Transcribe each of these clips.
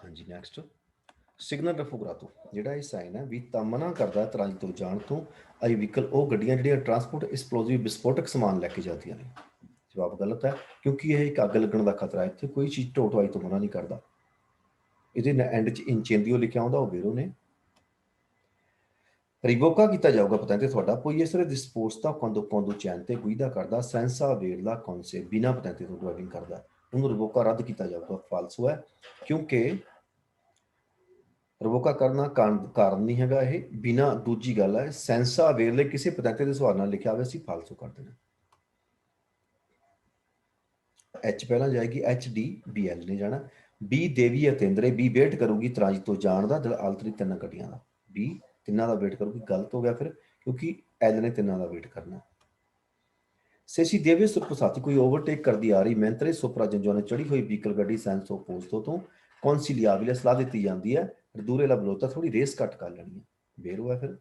हाँ जी next signal रफोग्रातो ਜਿਹੜਾ ਇਹ ਸਾਈਨ ਹੈ ਵੀ ਤਾਂ ਮਨਾ ਕਰਦਾ ਤਰਾਈ ਤੋਂ ਜਾਣ ਤੋਂ ਆਈ ਵਹੀਕਲ ਉਹ ਗੱਡੀਆਂ ਜਿਹੜੀਆਂ ਟਰਾਂਸਪੋਰਟ ਐਕਸਪਲੋਸਿਵ ਵਿਸਫੋਟਕ ਸਮਾਨ ਲੈ ਕੇ ਜਾਂਦੀਆਂ ਨੇ। ਜਵਾਬ ਗਲਤ ਹੈ ਕਿਉਂਕਿ ਇਹ ਇੱਕ ਅੱਗ ਲੱਗਣ ਦਾ ਖਤਰਾ ਹੈ। ਇੱਥੇ ਕੋਈ ਚੀਜ਼ ਢੋਹ ਢੁਆਈ ਤੋਂ ਮਨਾ ਨਹੀਂ ਕਰਦਾ। ਇਹਦੇ ਐਂਡ 'ਚ ਇਨਚੇਂਦੀਓ ਲਿਖਿਆ ਹੁੰਦਾ ਉਹ ਬੇਰੋ ਨੇ। ਰਿਵੋਕਾ ਕੀਤਾ ਜਾਊਗਾ patente ਤੁਹਾਡਾ poi essere disposta quando conducente guida ਕਰਦਾ senza averla con sé ਬਿਨਾਂ patente ਤੋਂ ਡਰਾਈਵਿੰਗ ਕਰਦਾ ਉਹਨੂੰ ਰਿਵੋਕਾ ਰੱਦ ਕੀਤਾ ਜਾਊਗਾ ਫਾਲਸੋ ਹੈ ਕਿਉਂਕਿ ਰਿਵੋਕਾ ਕਰਨਾ ਕਾਰਨ ਨਹੀਂ ਹੈਗਾ ਇਹ ਬਿਨਾਂ ਦੂਜੀ ਗੱਲ ਹੈ ਸੈਂਸਾ ਅਵੇਰਲੇ ਕਿਸੇ patente ਦੇ ਸਵਾਲ ਨਾਲ ਲਿਖਿਆ ਹੋਵੇ ਅਸੀਂ ਫਾਲਸੋ ਕਰ ਦੇਣਾ। ਐਚ ਪਹਿਲਾਂ ਜਾਏਗੀ ਐਚ ਡੀ ਬੀ ਐਲ ਨੇ ਜਾਣਾ ਬੀ ਦੇਵੀ ਅਤੇਂਦਰੇ ਬੀ ਵੇਟ ਕਰੂਗੀ ਤਰਾਜ ਤੋਂ ਜਾਣ ਦਾ ਦਿਲ ਆਲਤਰੀ ਤਿੰਨ ਗੱਡੀਆਂ ਦਾ ਬੀ ਤਿੰਨਾਂ ਦਾ ਵੇਟ ਕਰੂਗੀ ਗਲਤ ਹੋ ਗਿਆ ਫਿਰ ਕਿਉਂਕਿ ਐਲ ਨੇ ਤਿੰਨਾਂ ਦਾ ਵੇਟ ਕਰਨਾ। ਸੇਸੀ ਦੇਵੇ ਸੁਰਪਸਾਤੀ ਕੋਈ ਓਵਰਟੇਕ ਕਰਦੀ ਆ ਰਹੀ ਮੈਂਤਰੇ ਸੁਪਰਾ ਜੰਜੋ ਨੇ ਚੜੀ ਹੋਈ ਵਹੀਕਲ ਗੱਡੀ ਸੈਂਸ ਓਪੋਸਟੋ ਤੋਂ ਕੌਨਸੀਲੀਆਬਲੇ ਸਲਾਹ ਦਿੱਤੀ ਜਾਂਦੀ ਹੈ ਦੂਰੇ ਲਾ ਬਲੋਤਾ ਥੋੜੀ ਰੇਸ ਘੱਟ ਕਰ ਲੈਣੀ ਹੈ ਬੇਰੋ ਹੈ ਫਿਰ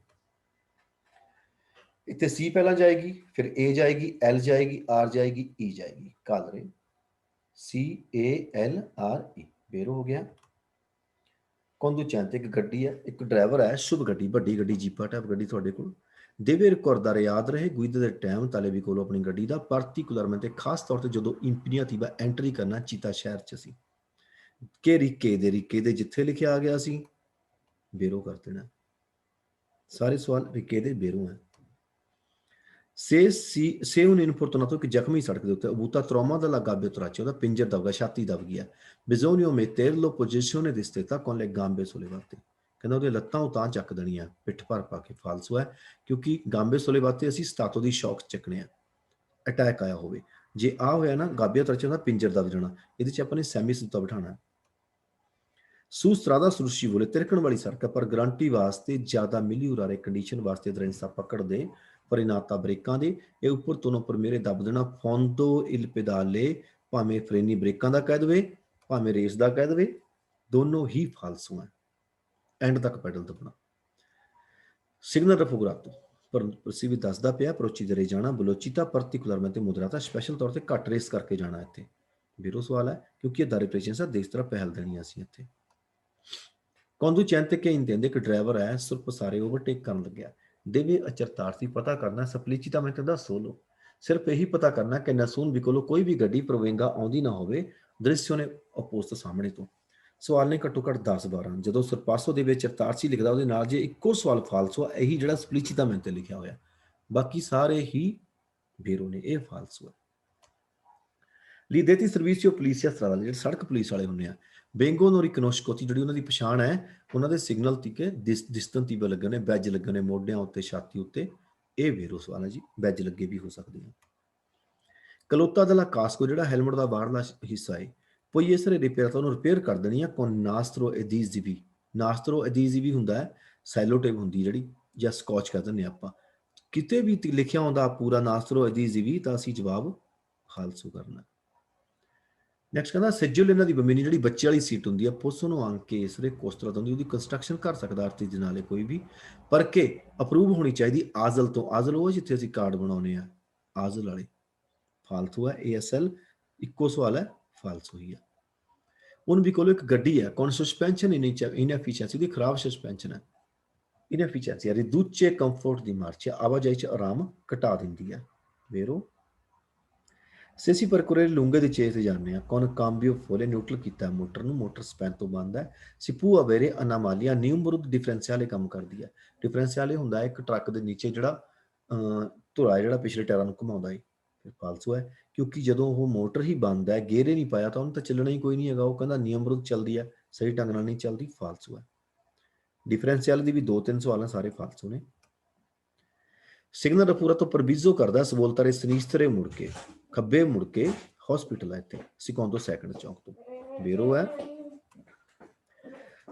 ਇੱਥੇ ਸੀ ਪਹਿਲਾਂ ਜਾਏਗੀ ਫਿਰ ਏ ਜਾਏਗੀ ਐਲ ਜਾਏਗੀ ਆਰ ਜਾਏਗੀ ਈ ਜਾਏਗੀ ਕਾਲ ਰਹੇ सी ए एल आर ई बेरो हो गया। conducente एक गड्डी है एक ड्राइवर है शुभ गड्डी वड्डी गड्डी जीपा टाइप गड्डी ਤੁਹਾਡੇ ਕੋਲ ਦੇਵੇ ਰਿਕਾਰਡਰ ਯਾਦ ਰਹੇ ਗੁਇਦ ਦੇ ਟਾਈਮ ਤਾਲੇ ਵੀ ਕੋਲ ਆਪਣੀ ਗੱਡੀ ਦਾ ਪਾਰਟਿਕੂਲਰਮੈਂਟ ਤੇ ਖਾਸ ਤੌਰ ਤੇ ਜਦੋਂ ਇੰਪੀਨੀਆਤੀਵਾ ਐਂਟਰੀ ਕਰਨਾ ਚੀਤਾ ਸ਼ਹਿਰ ਚ ਸੀ ਕਿ ਰਿਕੇ ਦੇ ਜਿੱਥੇ ਲਿਖਿਆ ਆ ਗਿਆ ਸੀ ਬੇਰੋ ਕਰ ਦੇਣਾ। ਸਾਰੇ ਸਵਾਲ ਰਿਕੇ ਦੇ ਬੇਰੋ ਹੈ। ਸੇ un infortunato che ਜ਼ਖਮੀ ਸੜਕ ਦੇ ਉੱਤੇ ਅਬੂਤਾ ਟਰੋਮਾ ਦਾ ਗਾਬੇ ਉਤਰਾਚੇ ਉਹਦਾ ਪਿੰਜਰ ਦਬ ਗਿਆ ਛਾਤੀ ਦਬ ਗਿਆ ਬਿਜ਼ੋਨੀਓ metterlo posizione distesa con le gambe sollevate ਕਹਿੰਦਾ ਉਹਦੇ ਲੱਤਾਂ ਉਤਾਂ ਚੱਕ ਦੇਣੀਆਂ ਪਿੱਠ ਭਰ ਪਾ ਕੇ ਫਾਲਸੋ ਹੈ ਕਿਉਂਕਿ ਗਾਂਬੇ sollevate ਅਸੀਂ ਸਟਾਤੋ ਦੀ ਸ਼ੌਕ ਚੱਕਣੇ ਆ ਅਟੈਕ ਆਇਆ ਹੋਵੇ ਜੇ ਆ ਹੋਇਆ ਨਾ ਗਾਬੇ ਉਤਰਾਚੇ ਦਾ ਪਿੰਜਰ ਦਬ ਜਾਣਾ ਇਹਦੇ ਚ ਆਪਾਂ ਨੇ ਸੈਮੀ ਸੁੱਤਾ ਬਿਠਾਣਾ। ਸੂ ਸਤਰਾਦਾ ਸੁਰਸ਼ੀ ਬੋਲੇ ਤਿਰਕਣ ਵਾਲੀ ਸੜਕ ਪਰ ਗਰੰਟੀ ਵਾਸਤੇ ਜ਼ਿਆਦਾ ਮਿਲੀ ਉਰਾਰੇ ਕੰਡੀਸ਼ਨ ਵਾਸਤੇ ਦਰੰਸਾ ਪਕੜ ਦੇ ਪਰਿਨਾਤਾ ਬ੍ਰੇਕਾਂ ਦੇ ਇਹ ਉੱਪਰ ਤੋਂ ਉੱਪਰ ਮੇਰੇ ਦੱਬ ਦੇਣਾ ਫੋਂਦੋ ਇਲ ਪੈਦਾਲੇ ਭਾਵੇਂ ਫਰੇਨੀ ਬ੍ਰੇਕਾਂ ਦਾ ਕਹਿ ਦੇਵੇ ਭਾਵੇਂ ਰੇਸ ਦਾ ਕਹਿ ਦੇਵੇ ਦੋਨੋਂ ਹੀ ਫਾਲਸੂ ਹੈ ਐਂਡ ਤੱਕ ਪੈਡਲ ਦੱਬਣਾ। ਸਿਗਨਲ ਰਫੋਗਰਾਤੋ ਪਰ ਅਸੀਂ ਵੀ ਦੱਸਦਾ ਪਿਆ ਪਰੋਚੀ ਦਰੇ ਜਾਣਾ ਬਲੋਚੀਤਾ ਪਰਟੀਕੂਲਰ ਤੇ ਮੁਦਰਾ ਤਾਂ ਸਪੈਸ਼ਲ ਤੌਰ ਤੇ ਘੱਟ ਰੇਸ ਕਰਕੇ ਜਾਣਾ ਇੱਥੇ ਬੀਰੋ ਸਵਾਲ ਹੈ ਕਿਉਂਕਿ ਇਹ ਦਾਰੇ ਪ੍ਰੇਸ਼ੈਂਸ ਦੇਸ਼ ਤਰ੍ਹਾਂ ਪਹਿਲ ਦੇਣੀ ਅਸੀਂ ਇੱਥੇ। conducente che intende che driver ਹੈ ਸੁਰਪਸਾਰੇ ਓਵਰਟੇਕ ਕਰਨ ਲੱਗਿਆ ਦੇਵੇ ਅਚਰਤਾਰਥੀ ਪਤਾ ਕਰਨਾ ਸਪਲੀਚਿਤਾmente da solo ਸਿਰਫ ਇਹੀ ਪਤਾ ਕਰਨਾ ਕਿ ਨਸੂਨ ਵੀ ਕੋਲੋਂ ਕੋਈ ਵੀ ਗੱਡੀ ਪ੍ਰੋਵੇਂਗਾ ਆਉਂਦੀ ਨਾ ਹੋਵੇ ਦ੍ਰਿਸ਼ ਨੇ ਅਪੋਸਟ ਸਾਹਮਣੇ ਤੋਂ। ਸਵਾਲ ਨੇ ਘੱਟੋ ਘੱਟ 10-12 ਜਦੋਂ ਸਰਪਾਸੋ ਦੇ ਵਿੱਚ ਚਰਤਾਰਥੀ ਲਿਖਦਾ ਉਹਦੇ ਨਾਲ ਜੇ ਇੱਕੋ ਸਵਾਲ ਫਾਲਸੋ ਹੈ ਇਹੀ ਜਿਹੜਾ ਸਪਲੀਚਿਤਾmente ਲਿਖਿਆ ਹੋਇਆ ਬਾਕੀ ਸਾਰੇ ਹੀ ਬੇਰੋ ਨੇ ਇਹ ਫਾਲਸੋ ਹੈ। ਲਈ ਦੇਤੀ ਸਰਵਿਸਿਓ ਪੁਲਿਸਿਆ ਸਟਰਾਦਾ ਜਿਹੜੇ ਸੜਕ ਪੁਲਿਸ ਵਾਲੇ ਹੁੰਦੇ ਆ ਬੈਂਗੋ ਨੋ ਰਿਕਨੋਸ਼ਕੋਤੀ ਜਿਹੜੀ ਉਹਨਾਂ ਦੀ ਪਛਾਣ ਹੈ ਉਹਨਾਂ ਦੇ ਸਿਗਨਲ ਤੀਕੇ ਦਿਸਤੰਤੀਵਾ ਲੱਗਣੇ ਬੈਜ ਲੱਗਣੇ ਮੋਢਿਆਂ ਉੱਤੇ ਛਾਤੀ ਉੱਤੇ ਇਹ ਬੇਰੋ ਸਵਾਲ ਹੈ ਜੀ ਬੈਜ ਲੱਗੇ ਵੀ ਹੋ ਸਕਦੇ ਆ। ਕਲੋਤਾ ਦਲਾ ਕਾਸਕੋ ਜਿਹੜਾ ਹੈਲਮਟ ਦਾ ਬਾਹਰਲਾ ਹਿੱਸਾ ਹੈ ਪੋਈ ਇਸ ਰਿਪੇਅਰ ਤਾਂ ਉਹਨੂੰ ਰਿਪੇਅਰ ਕਰ ਦੇਣੀ ਆ ਕੋਨ ਨਾਸਤਰੋ ਐਡੀਜ਼ੀਵੀ ਹੁੰਦਾ ਹੈ ਸੈਲੋਟੇਪ ਹੁੰਦੀ ਜਿਹੜੀ ਜਾਂ ਸਕੌਚ ਕਹਿ ਦਿੰਦੇ ਆਪਾਂ ਕਿਤੇ ਵੀ ਲਿਖਿਆ ਹੁੰਦਾ ਪੂਰਾ ਨਾਸਤਰੋ ਐਡੀਜ਼ੀਵੀ ਤਾਂ ਅਸੀਂ ਜਵਾਬ ਫਾਲਸੂ ਕਰਨਾ। ਨੈਕਸਟ ਕਹਿੰਦਾ ਸੈਜੂਲ ਇਹਨਾਂ ਦੀ ਬਮੀਨੀ ਜਿਹੜੀ ਬੱਚੇ ਵਾਲੀ ਸੀਟ ਹੁੰਦੀ ਆ ਪੁੱਸ ਨੂੰ ਆਂਕ ਕੇ ਇਸਰੇ ਕੋਸਤਰਾ ਹੁੰਦੀ ਉਹਦੀ ਕੰਸਟਰਕਸ਼ਨ ਕਰ ਸਕਦਾ ਆਰਤੀ ਨਾਲੇ ਕੋਈ ਵੀ ਪਰ ਕਿ ਅਪਰੂਵ ਹੋਣੀ ਚਾਹੀਦੀ ਆਜ਼ਲ ਤੋਂ ਆਜ਼ਲ ਉਹ ਜਿੱਥੇ ਅਸੀਂ ਕਾਰਡ ਬਣਾਉਨੇ ਆ ਆਜ਼ਲ ਵਾਲੇ ਫਾਲਤੂ ਹੈ ASL ਇੱਕੋ ਸਵਾਲ ਹੈ ਫਾਲਤੂ ਹੀ ਆ। ਹੁਣ ਵੀ ਕੋਲ ਇੱਕ ਗੱਡੀ ਹੈ ਕੌਣ ਸਸਪੈਂਸ਼ਨ ਇਨਐਫੀਸ਼ੀਐਂਸੀ ਦੀ ਖਰਾਬ ਸਸਪੈਂਸ਼ਨ ਹੈ ਇਨਐਫੀਸ਼ੀਐਂਸੀ ਰਿਦੂਚੇ ਕੰਫਰਟ ਦੀ ਮਾਰਚ ਆਵਾਜਾਈ 'ਚ ਆਰਾਮ ਘਟਾ ਦਿੰਦੀ ਹੈ ਵੇਰੋ। Se si percorre lunghe discese ਜਾਂਦੇ ਆ con cambio fuori ਨਿਊਟਰਲ ਕੀਤਾ ਮੋਟਰ ਨੂੰ ਮੋਟਰ ਸਪੈਨ ਤੋਂ ਬੰਦ ਹੈ si può avere anomalia ਨਿਊਮਰੁਦ ਡਿਫਰੈਂਸ਼ੀਅਲ ਕੰਮ ਕਰਦੀ ਹੈ ਡਿਫਰੈਂਸ਼ੀਅਲ ਹੁੰਦਾ ਇੱਕ ਟਰੱਕ ਦੇ ਨੀਚੇ ਜਿਹੜਾ ਧੁਰਾ ਜਿਹੜਾ ਪਿਛਲੇ ਟਾਇਰਾਂ ਨੂੰ ਘੁਮਾਉਂਦਾ ਹੈ ਫਿਰ ਫਾਲਸੂ ਹੈ ਕਿਉਂਕਿ ਜਦੋਂ ਉਹ ਮੋਟਰ ਹੀ ਬੰਦ ਹੈ ਗੇਅਰ ਹੀ ਨਹੀਂ ਪਾਇਆ ਤਾਂ ਉਹਨੂੰ ਤਾਂ ਚੱਲਣਾ ਹੀ ਕੋਈ ਨਹੀਂ ਹੈਗਾ ਉਹ ਕਹਿੰਦਾ ਨਿਯਮਰੁਦ ਚੱਲਦੀ ਹੈ ਸਹੀ ਢੰਗ ਨਾਲ ਨਹੀਂ ਚੱਲਦੀ ਫਾਲਸੂ ਹੈ। ਡਿਫਰੈਂਸ਼ੀਅਲ ਦੀ ਵੀ 2-3 ਸਵਾਲ ਸਾਰੇ ਫਾਲਸੂ ਨੇ। ਸਿਗਨਲ ਦਾ ਪੂਰਾ ਤੋਂ ਪ੍ਰਵਿਜ਼ੋ ਕਰਦਾ ਸਬੋਲਤਾਰੇ ਸਨੀਸਤਰੇ ਮੁੜ ਕੇ ਖੱਬੇ ਮੁੜ ਕੇ ਹਸਪੀਟਲ ਹੈ ਇੱਥੇ ਸਿਕੋਂਦੋ ਸੈਕੰਡ ਚੌਂਕ ਤੋਂ ਬੇਰੋ ਹੈ।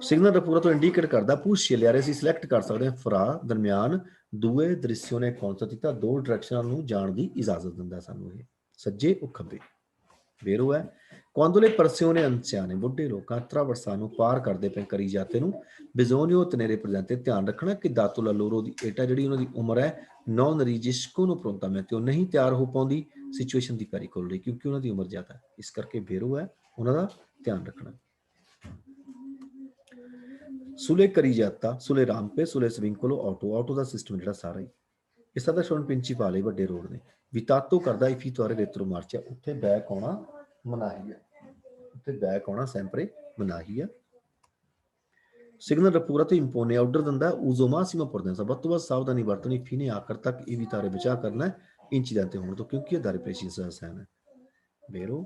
ਸਿਗਨਲ ਦਾ ਪੂਰਾ ਤੋਂ ਇੰਡੀਕੇਟ ਕਰਦਾ ਪੁਸ਼ ਲਿਆਰੇ ਅਸੀਂ ਸਿਲੈਕਟ ਕਰ ਸਕਦੇ ਹਾਂ ਫਰਾ ਦਰਮਿਆਨ ਦੂਏ ਦ੍ਰਿਸ਼ਿਓ ਨੇ ਕੌਣ ਸਾ ਦਿੱਤਾ ਦੋ ਡਾਇਰੈਕਸ਼ਨਾਂ ਨੂੰ ਜਾਣ ਦੀ ਇਜਾਜ਼ਤ ਦਿੰਦਾ ਸਾਨੂੰ ਇਹ ਸੱਜੇ ਉਹ ਖੱਬੇ ਬੇਰੋ ਹੈ। quando le persone anziane ਬੁੱਢੇ ਲੋਕਾਂ traversano ਨੂੰ ਪਾਰ ਕਰਦੇ ਪਏ ਕਰੀ ਜਾਂਦੇ ਨੂੰ ਬਿਜ਼ੋਨੀਓ ਤਨੇਰੇ ਪ੍ਰੈਜ਼ੈਂਟੇ ਧਿਆਨ ਰੱਖਣਾ ਕਿ ਦਾਤੂਲਾ ਲੋਰੋ ਦੀ ਏਟਾ ਜਿਹੜੀ ਉਹਨਾਂ ਦੀ ਉਮਰ ਹੈ non reagiscono prontamente ਉਹ ਨਹੀਂ ਤਿਆਰ ਹੋ ਪਾਉਂਦੀ ਸਿਚੁਏਸ਼ਨ ਦੀ ਪੈਰੀ ਕੋਲ ਰਹੀ ਕਿਉਂਕਿ ਉਹਨਾਂ ਦੀ ਉਮਰ ਜ਼ਿਆਦਾ ਹੈ ਇਸ ਕਰਕੇ ਬੇਰੋ ਹੈ ਉਹਨਾਂ ਦਾ ਧਿਆਨ ਰੱਖਣਾ। सुले करी जाता सुले रामपे सुले सविंकोलो ऑटो ऑटो का सिस्टम जो सारा ही इस तरह शोन प्रिंसीपाल है वड्डे रोड ने वितातो करदा इफी तुआरे रेत्रो मार्चा उत्थे बैक आना मनाही है उत्थे बैक आना sempre मनाही है सिग्नल रपूरा तो इंपोने ऑर्डर दिंदा uso massimo prudenza ਵੱਧ ਤੋਂ ਵੱਧ ਸਾਵਧਾਨੀ ਵਰਤਣੀ ਫੀਨੇ ਆਕਰ ਤੱਕ ਇਹ ਵੀ ਤਾਰੇ ਬਚਾ ਕਰਨਾ ਹੈ incidente ਹੋਣ ਤੋਂ ਕਿਉਂਕਿ ਇਹ ਦਾਰੇ precisa sana vero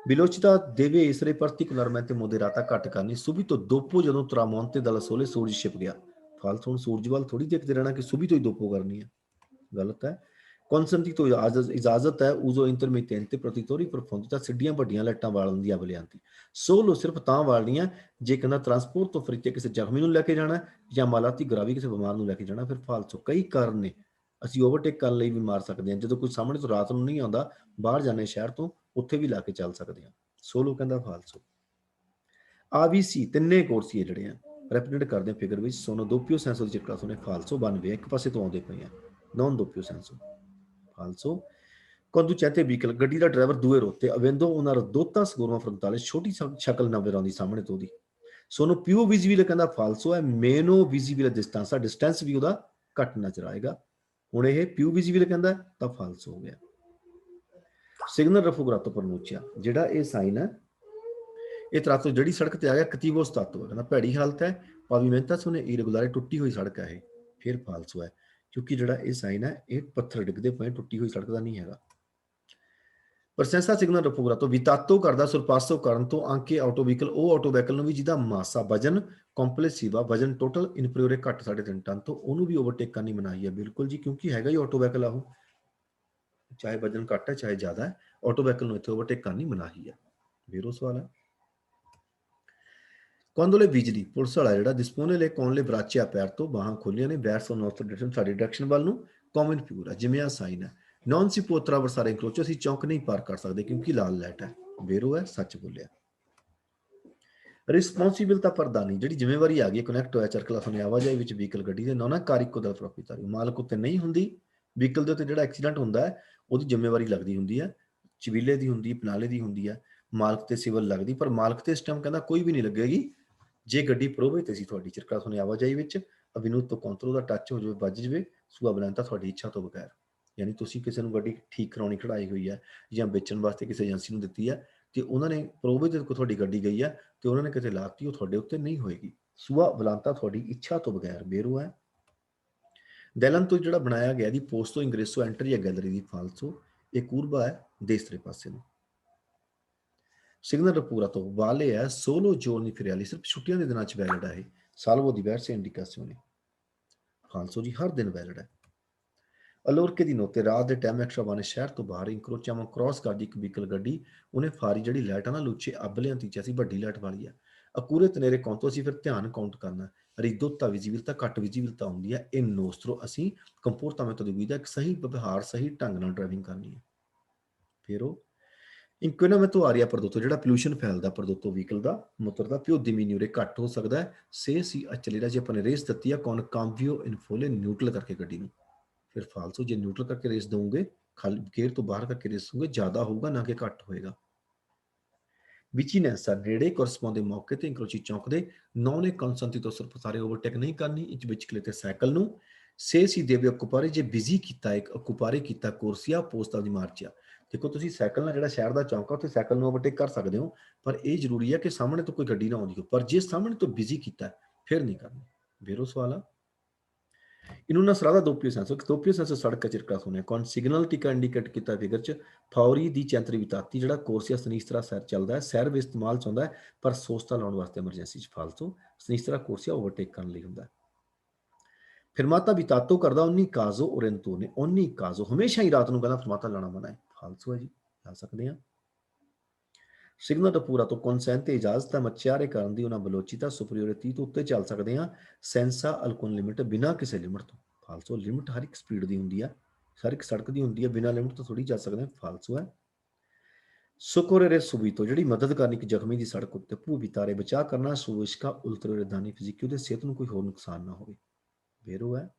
velocità deve essere particolarmente moderata ਘੱਟ ਕਰਨੀ subito dopo ਜਦੋਂ tramonte dalla sole ਸੂਰਜ ਛਿਪ ਗਿਆ ਫਾਲਤੂ ਹੁਣ ਸੂਰਜ ਵੱਲ ਥੋੜੀ ਦੇਖਦੇ ਰਹਿਣਾ ਕਿ subito ਹੀ ਦੋਪੋ ਕਰਨੀ ਹੈ ਗਲਤ ਹੈ consentito ਇਜਾਜ਼ਤ ਹੈ uso intermittente ਪ੍ਰਤੀਤੋਰੀ profondità ਸਿੱਡੀਆਂ ਵੱਡੀਆਂ ਲਾਈਟਾਂ ਬਾਲਣ ਦੀ ਅਵਲਿਆਂਤੀ ਸੋਲੋ ਸਿਰਫ ਤਾਂ ਬਾਲਣੀਆਂ ਜੇ ਕਹਿੰਦਾ ਟਰਾਂਸਪੋਰਟ ਤੋਂ ਫਰੀਤੇ ਕਿਸੇ ਜ਼ਖਮੀ ਨੂੰ ਲੈ ਕੇ ਜਾਣਾ ਜਾਂ ਮਾਲਾਤੀ ਗਰਾਵੀ ਕਿਸੇ ਬਿਮਾਰ ਨੂੰ ਲੈ ਕੇ ਜਾਣਾ ਫਿਰ ਫਾਲਤੂ ਕਈ ਕਾਰਨ ਨੇ ਅਸੀਂ ਓਵਰਟੇਕ ਕਰਨ ਲਈ ਵੀ ਮਾਰ ਸਕਦੇ ਹਾਂ ਜਦੋਂ ਕੋਈ ਸਾਹਮਣੇ ਤੋਂ ਰਾਤ ਨੂੰ ਨਹੀਂ ਆਉਂਦਾ ਬਾਹਰ ਜਾਣੇ ਸ਼ਹਿਰ ਤੋਂ ਉੱਥੇ ਵੀ ਲਾ ਕੇ ਚੱਲ ਸਕਦੇ ਹਾਂ ਸੋਲੋ ਕਹਿੰਦਾ ਫਾਲਤੂ ਆ ਵੀ ਸੀ ਤਿੰਨੇ ਕੋਰਸੀਏ ਜਿਹੜੇ ਆ ਰੈਪੀਟੇਟ ਕਰਦੇ ਆ ਫਿਗਰ ਵਿੱਚ ਸੋਨੋ ਦੋਪਿਓ ਸੈਂਸੋ ਦੀ ਚਿੱਟਾ ਸੋਨੇ ਫਾਲਤੂ 92 ਇੱਕ ਪਾਸੇ ਤੋਂ ਆਉਂਦੇ ਪਏ ਆ non doppio senso falso conducente vehicle ਗੱਡੀ ਦਾ ਡਰਾਈਵਰ ਦੂਏ ਰੋਤੇ avendo una ridotta sgorma frontale ਛੋਟੀ ਸ਼ਕਲ ਨਜ਼ਰ ਆਉਂਦੀ ਸਾਹਮਣੇ ਤੋਂ ਉਹਦੀ sono più visibile ਕਹਿੰਦਾ falso ਹੈ meno visibile distanza distance ਵੀ ਉਹਦਾ ਘੱਟ ਨਜ਼ਰ ਆਏਗਾ ਹੁਣ ਇਹ più visibile ਕਹਿੰਦਾ ਤਾਂ falso ਹੋ ਗਿਆ signal raffigurato pronuncia ਜਿਹੜਾ ਇਹ ਸਾਈਨ ਹੈ ਇਹ ਤਰਾਤੋ ਜਿਹੜੀ ਸੜਕ ਤੇ ਆ ਗਿਆ cattivo stato ਕਹਿੰਦਾ ਭੈੜੀ ਹਾਲਤ ਹੈ pavimentazione irregolare ਟੁੱਟੀ ਹੋਈ ਸੜਕ ਹੈ ਇਹ ਫਿਰ falso ਹੈ ਕਿਉਂਕਿ ਜਿਹੜਾ ਇਹ ਸਾਈਨ ਹੈ ਇਹ ਪੱਥਰ ਡਿੱਗਦੇ ਪਏ ਟੁੱਟੀ ਹੋਈ ਸੜਕ ਦਾ ਨਹੀਂ ਹੈਗਾ ਪ੍ਰਸੈਂਸਾ ਸਿਗਨਲ ਰਫੂਗਰਾ ਤੋਂ ਵਿਤਾਤੋ ਕਰਦਾ ਸੁਰਪਾਸੋ ਕਰਨ ਤੋਂ ਆਂਕੇ ਆਟੋ ਵਹੀਕਲ ਉਹ ਆਟੋ ਵਹੀਕਲ ਨੂੰ ਵੀ ਜਿਹਦਾ ਮਾਸਾ ਵਜਨ ਕੰਪਲੈਕਸਿਵਾ ਵਜਨ ਟੋਟਲ ਇਨਫੀਰੀਅਰ ਘੱਟ 3.5 ਟਨ ਤੋਂ ਉਹਨੂੰ ਵੀ ਓਵਰਟੇਕ ਕਰਨੀ ਮਨਾਹੀ ਹੈ ਬਿਲਕੁਲ ਜੀ ਕਿਉਂਕਿ ਹੈਗਾ ਹੀ ਆਟੋ ਵਹੀਕਲ ਆਹੋ ਚਾਹੇ ਵਜਨ ਘੱਟ ਹੈ ਚਾਹੇ ਜ਼ਿਆਦਾ ਹੈ ਆਟੋ ਵਹੀਕਲ ਨੂੰ ਇੱਥੇ ਓਵਰਟੇਕ ਕਰਨੀ ਮਨਾਹੀ ਹੈ ਵੀਰੋ ਸਵਾਲ ਹੈ quando le vigili ਪੁਲਿਸ ਵਾਲਾ ਜਿਹੜਾ dispone le con le braccia aperto ਬਾਹਾਂ ਖੋਲੀਆਂ ਨੇ verso nostra direzione ਸਾਡੀ ਡਾਇਰੈਕਸ਼ਨ ਵੱਲ ਨੂੰ common figura ਜਿਵੇਂ ਆ ਸਾਈਨ ਹੈ non si può attraversare incrocio ਅਸੀਂ ਚੌਂਕ ਨਹੀਂ ਪਾਰ ਕਰ ਸਕਦੇ ਕਿਉਂਕਿ ਲਾਲ ਲਾਈਟ ਹੈ ਵੈਰੋ ਹੈ ਸੱਚ ਬੋਲਿਆ ਰਿਸਪੌਂਸਿਬਿਲਤਾ ਪ੍ਰਦਾਨੀ ਜਿਹੜੀ ਜ਼ਿੰਮੇਵਾਰੀ ਆ ਗਈ ਕਨੈਕਟ ਹੋਇਆ ਚਰਕਲਾ ਸੁਣੇ ਆਵਾਜਾਈ ਵਿੱਚ ਵਹੀਕਲ ਗੱਡੀ ਦੇ ਨਾ ਕਾਰਿਕੋ ਦਾ ਪ੍ਰੋਪਰੀਟਾਰੀ ਮਾਲਕ ਉੱਤੇ ਨਹੀਂ ਹੁੰਦੀ ਵਹੀਕਲ ਦੇ ਉੱਤੇ ਜਿਹੜਾ ਐਕਸੀਡੈਂਟ ਹੁੰਦਾ ਹੈ ਉਹਦੀ ਜ਼ਿੰਮੇਵਾਰੀ ਲੱਗਦੀ ਹੁੰਦੀ ਹੈ ਚਵੀਲੇ ਦੀ ਹੁੰਦੀ ਪਨਾਲੇ ਦੀ ਹੁੰਦੀ ਹੈ ਮਾਲਕ ਤੇ ਸਿਵਲ ਲੱਗਦੀ ਪਰ ਮਾਲਕ ਤੇ ਇਸ ਟਾਈਮ ਕਹਿੰਦਾ ਕੋਈ ਵੀ ਨਹੀਂ ਲੱਗੇਗੀ ਜੇ ਗੱਡੀ ਪ੍ਰੋਵੇ ਸੀ ਤੁਹਾਡੀ ਚਿਰਕਾ ਸੁਣੇ ਆਵਾਜਾਈ ਵਿੱਚ ਅਵਿਨੂਤ ਤੋਂ ਕੰਟਰੋਲ ਦਾ ਟੱਚ ਹੋ ਜਾਵੇ ਵੱਜ ਜਾਵੇ ਸੂਆ ਬਣਾਉਂਦਾ ਤੁਹਾਡੀ ਇੱਛਾ ਤੋਂ ਬਗੈਰ ਯਾਨੀ ਤੁਸੀਂ ਕਿਸੇ ਨੂੰ ਗੱਡੀ ਠੀਕ ਕਰਾਉਣੀ ਖੜਾਈ ਹੋਈ ਹੈ ਜਾਂ ਵੇਚਣ ਵਾਸਤੇ ਕਿਸੇ ਏਜੰਸੀ ਨੂੰ ਦਿੱਤੀ ਹੈ ਤੇ ਉਹਨਾਂ ਨੇ ਪ੍ਰੋਵੇ ਤੇ ਤੁਹਾਡੀ ਗੱਡੀ ਗਈ ਹੈ ਤੇ ਉਹਨਾਂ ਨੇ ਕਿਤੇ ਲਾਤੀ ਉਹ ਤੁਹਾਡੇ ਉੱਤੇ ਨਹੀਂ ਹੋਏਗੀ ਸੂਆ ਬਲਾਂਤਾ ਤੁਹਾਡੀ ਇੱਛਾ ਤੋਂ ਬਗੈਰ ਬੇਰੋ ਹੈ ਦੈਲਨ ਤੋਂ ਜਿਹੜਾ ਬਣਾਇਆ ਗਿਆ ਦੀ ਪੋਸਟੋ ਇੰਗਰੇਸੋ ਐਂਟਰੀ ਜਾਂ ਗੈਲਰੀ ਦੀ ਫਾਲਸੋ ਇਹ ਕੂਰਬਾ ਹੈ ਦੇਸਤਰੇ ਪਾਸੇ ਨੂੰ ਸਿਗਨਲ ਰਪੂਰਾ ਤੋਂ ਵਾਲੇ ਹੈ ਸੋਲੋ ਜੋਰਨੀ ਫਿਰਿਆਲੀ ਸਿਰਫ ਛੁੱਟੀਆਂ ਦੇ ਦਿਨਾਂ 'ਚ ਵੈਲਿਡ ਹੈ ਇਹ ਸਾਲਵੋ ਦੀ ਵੈਰਸੇ ਇੰਡੀਕਾਸੀਓਨੇ ਫਾਲਸੋ ਜੀ ਹਰ ਦਿਨ ਵੈਲਿਡ ਹੈ ਅਲੋਰਕੇ ਦੀ ਨੋਤੇ ਰਾਤ ਦੇ ਟਾਈਮ ਐਕਸਟਰਾ ਸ਼ਹਿਰ ਤੋਂ ਬਾਹਰ ਇੰਕਰੋਚਾਵਾਂ ਕ੍ਰਾਸ ਕਰਦੀ ਇੱਕ ਵਹੀਕਲ ਗੱਡੀ ਉਹਨੇ ਫਾਰੀ ਜਿਹੜੀ ਲਾਈਟ ਆ ਨਾ ਲੁੱਚੇ ਅੱਬਲਿਆਂ ਤੀਚਾ ਸੀ ਵੱਡੀ ਲਾਈਟ ਵਾਲੀ ਆ ਅਕੂਰੇ ਤਨੇਰੇ ਕਾਉਂਟੋ ਅਸੀਂ ਫਿਰ ਧਿਆਨ ਕਾਊਂਟ ਕਰਨਾ ਰਿਦੋਤਾ ਵਿਜ਼ੀਬਿਲਤਾ ਘੱਟ ਵਿਜ਼ੀਬਿਲਤਾ ਹੁੰਦੀ ਹੈ ਇਹ ਨੋਸਟਰੋ ਅਸੀਂ ਕੰਪੋਰਟਾਮੈਂਟੋ ਦੀ ਵਿਧਾ ਇੱਕ ਸਹੀ ਵਿਵਹਾਰ ਸਹੀ ਢੰਗ ਨਾਲ ਡਰਾਈਵਿੰਗ ਕਰਨੀ ਹੈ ਫਿਰ ਉਹ ਇੰਕੁਇਨਾਮੈਂਟੋ ਆ ਰਿਹਾ ਪ੍ਰਦੋਤੋ ਜਿਹੜਾ ਪੋਲੂਸ਼ਨ ਫੈਲਦਾ ਪ੍ਰਦੋਤੋ ਵਹੀਕਲ ਦਾ ਮੋਟਰ ਦਾ ਪਿਓ ਦਿਮੀਨਿਊਰੇ ਘੱਟ ਹੋ ਸਕਦਾ ਹੈ ਸੇ ਸੀ ਅਚਲੇਰਾ ਜੇ ਆਪਾਂ ਨੇ ਰੇਸ ਦਿੱਤੀ ਆ ਕੌਣ ਕਾਂਵਿਓ ਇਨਫੋਲੇ ਨਿਊਟਰਲ ਕਰਕੇ ਗੱਡੀ ਨੂੰ ਫਿਰ ਫਾਲਸੋ ਜੇ ਨਿਊਟਰਲ ਕਰਕੇ ਰੇਸ ਦਊਂਗੇ ਖਾਲੀ ਗੇਅਰ ਤੋਂ ਬਾਹਰ ਕਰਕੇ ਰੇਸ ਦਊਂਗੇ ਜ਼ਿਆਦਾ ਹੋਊਗਾ ਨਾ ਕਿ ਘੱਟ ਹੋਏਗਾ ਵਿਚੀਨੈਂਸ ਨੇੜੇ ਕੋਰਸਪੌਂਡ ਦੇ ਮੌਕੇ ਤੇ ਇੰਕਰੋਚੀ ਚੌਂਕ ਦੇ ਨੌਨੇ ਕਨਸੈਂਟੀ ਤੋਂ ਸਿਰਫ ਸਾਰੇ ਓਵਰਟੇਕ ਨਹੀਂ ਕਰਨੀ ਇੰਚ ਵਿਚਕਲੇ ਤੇ ਸਾਈਕਲ ਨੂੰ ਸੇ ਸੀ ਦੇਵੇ ਓਕੂਪਾਰੇ ਜੇ ਬਿਜ਼ੀ ਕੀਤਾ ਇੱਕ ਓਕੂਪਾਰੇ ਕੀਤਾ ਕੋਰਸੀਆ ਪੋਸਟਲ ਦੀ ਮਾਰਚਿਆ ਦੇਖੋ ਤੁਸੀਂ ਸਾਈਕਲ ਨਾਲ ਜਿਹੜਾ ਸ਼ਹਿਰ ਦਾ ਚੌਂਕ ਆ ਉੱਥੇ ਸਾਈਕਲ ਨੂੰ ਓਵਰਟੇਕ ਕਰ ਸਕਦੇ ਹੋ ਪਰ ਇਹ ਜ਼ਰੂਰੀ ਹੈ ਕਿ ਸਾਹਮਣੇ ਤੋਂ ਕੋਈ ਗੱਡੀ ਨਾ ਆਉਂਦੀ ਹੋ ਪਰ ਜੇ ਸਾਹਮਣੇ ਤੋਂ ਬਿਜ਼ੀ ਕੀਤਾ ਫਿਰ ਨਹੀਂ ਕਰਨੀ ਵੈਰੋ ਸਵਾਲ ਆ In una strada a doppio senso ਸੜਕ ਚਿਰਕਾ ਸੁਣਿਆ ਕੌਣ ਸਿਗਨਲ ਟਿਕਾ ਇੰਡੀਕੇਟ ਕੀਤਾ ਫਿਗਰ 'ਚ ਫੌਰੀ ਦੀ ਚੈਂਤਰੀ ਵਿਤਾਤੀ ਜਿਹੜਾ ਕੋਰਸੀਆ ਸਨੀਸਤਰਾ ਸੈਰ ਚੱਲਦਾ ਹੈ ਸੈਰ ਵਿੱਚ ਇਸਤੇਮਾਲ 'ਚ ਆਉਂਦਾ ਹੈ ਪਰ ਸੋਸਤਾ ਲਾਉਣ ਵਾਸਤੇ ਐਮਰਜੈਂਸੀ 'ਚ ਫਾਲਤੂ ਸਨੀਸਤਰਾ ਕੋਰਸੀਆ ਓਵਰਟੇਕ ਕਰਨ ਲਈ ਹੁੰਦਾ ਫਿਰਮਾਤਾ ਵਿਤਾਤੋ ਕਰਦਾ ਉਨੀ ਕਾਜ਼ੋ ਓਰੈਂਤੋ ਨੇ ਉਨੀ ਕਾਜ਼ੋ ਹਮੇਸ਼ਾ ਹੀ ਰਾਤ ਨੂੰ ਕਹਿੰਦਾ ਫਿਰਮਾਤਾ ਲਾਣਾ ਮਨਾ ਹੈ ਫਾਲਤੂ ਹੈ ਜੀ ਲਾ ਸਕਦੇ ਹਾਂ ਸਿਗਨਲ ਦਾ ਪੂਰਾ ਤੋਂ ਕਨਸੈਂਟ ਤੇ ਇਜਾਜ਼ਤ ਹੈ ਮੱਛਿਆਰੇ ਕਰਨ ਦੀ ਉਹਨਾਂ ਬਲੋਚੀਤਾ ਸੁਪਰੀਅਰ 30 ਤੋਂ ਉੱਤੇ ਚੱਲ ਸਕਦੇ ਹਾਂ ਸੈਂਸਾ ਅਲਕੋਨ ਲਿਮਿਟ ਬਿਨਾਂ ਕਿਸੇ ਲਿਮਿਟ ਤੋਂ ਫਾਲਸੋ ਲਿਮਿਟ ਹਰ ਇੱਕ ਸਪੀਡ ਦੀ ਹੁੰਦੀ ਹੈ ਹਰ ਇੱਕ ਸੜਕ ਦੀ ਹੁੰਦੀ ਹੈ ਬਿਨਾਂ ਲਿਮਿਟ ਤੋਂ ਥੋੜੀ ਜਾ ਸਕਦੇ ਹਾਂ ਫਾਲਸੋ ਹੈ ਸੁਕੋਰੇ ਸੁਬੀਤੋ ਜਿਹੜੀ ਮਦਦ ਕਰਨੀ ਇੱਕ ਜ਼ਖਮੀ ਦੀ ਸੜਕ ਉੱਤੇ ਭੂਵਿਤਾਰੇ ਬਚਾ ਕਰਨਾ ਸੁਵਿਸ਼ਕਾ ਉਲਤਰੇ ਦਾਨੀ ਫਿਜ਼ਿਕੀ ਉਹਦੇ ਸਿਹਤ ਨੂੰ ਕੋਈ ਹੋਰ ਨੁਕਸਾਨ ਨਾ ਹੋਵੇ ਵੈਰੋ ਹੈ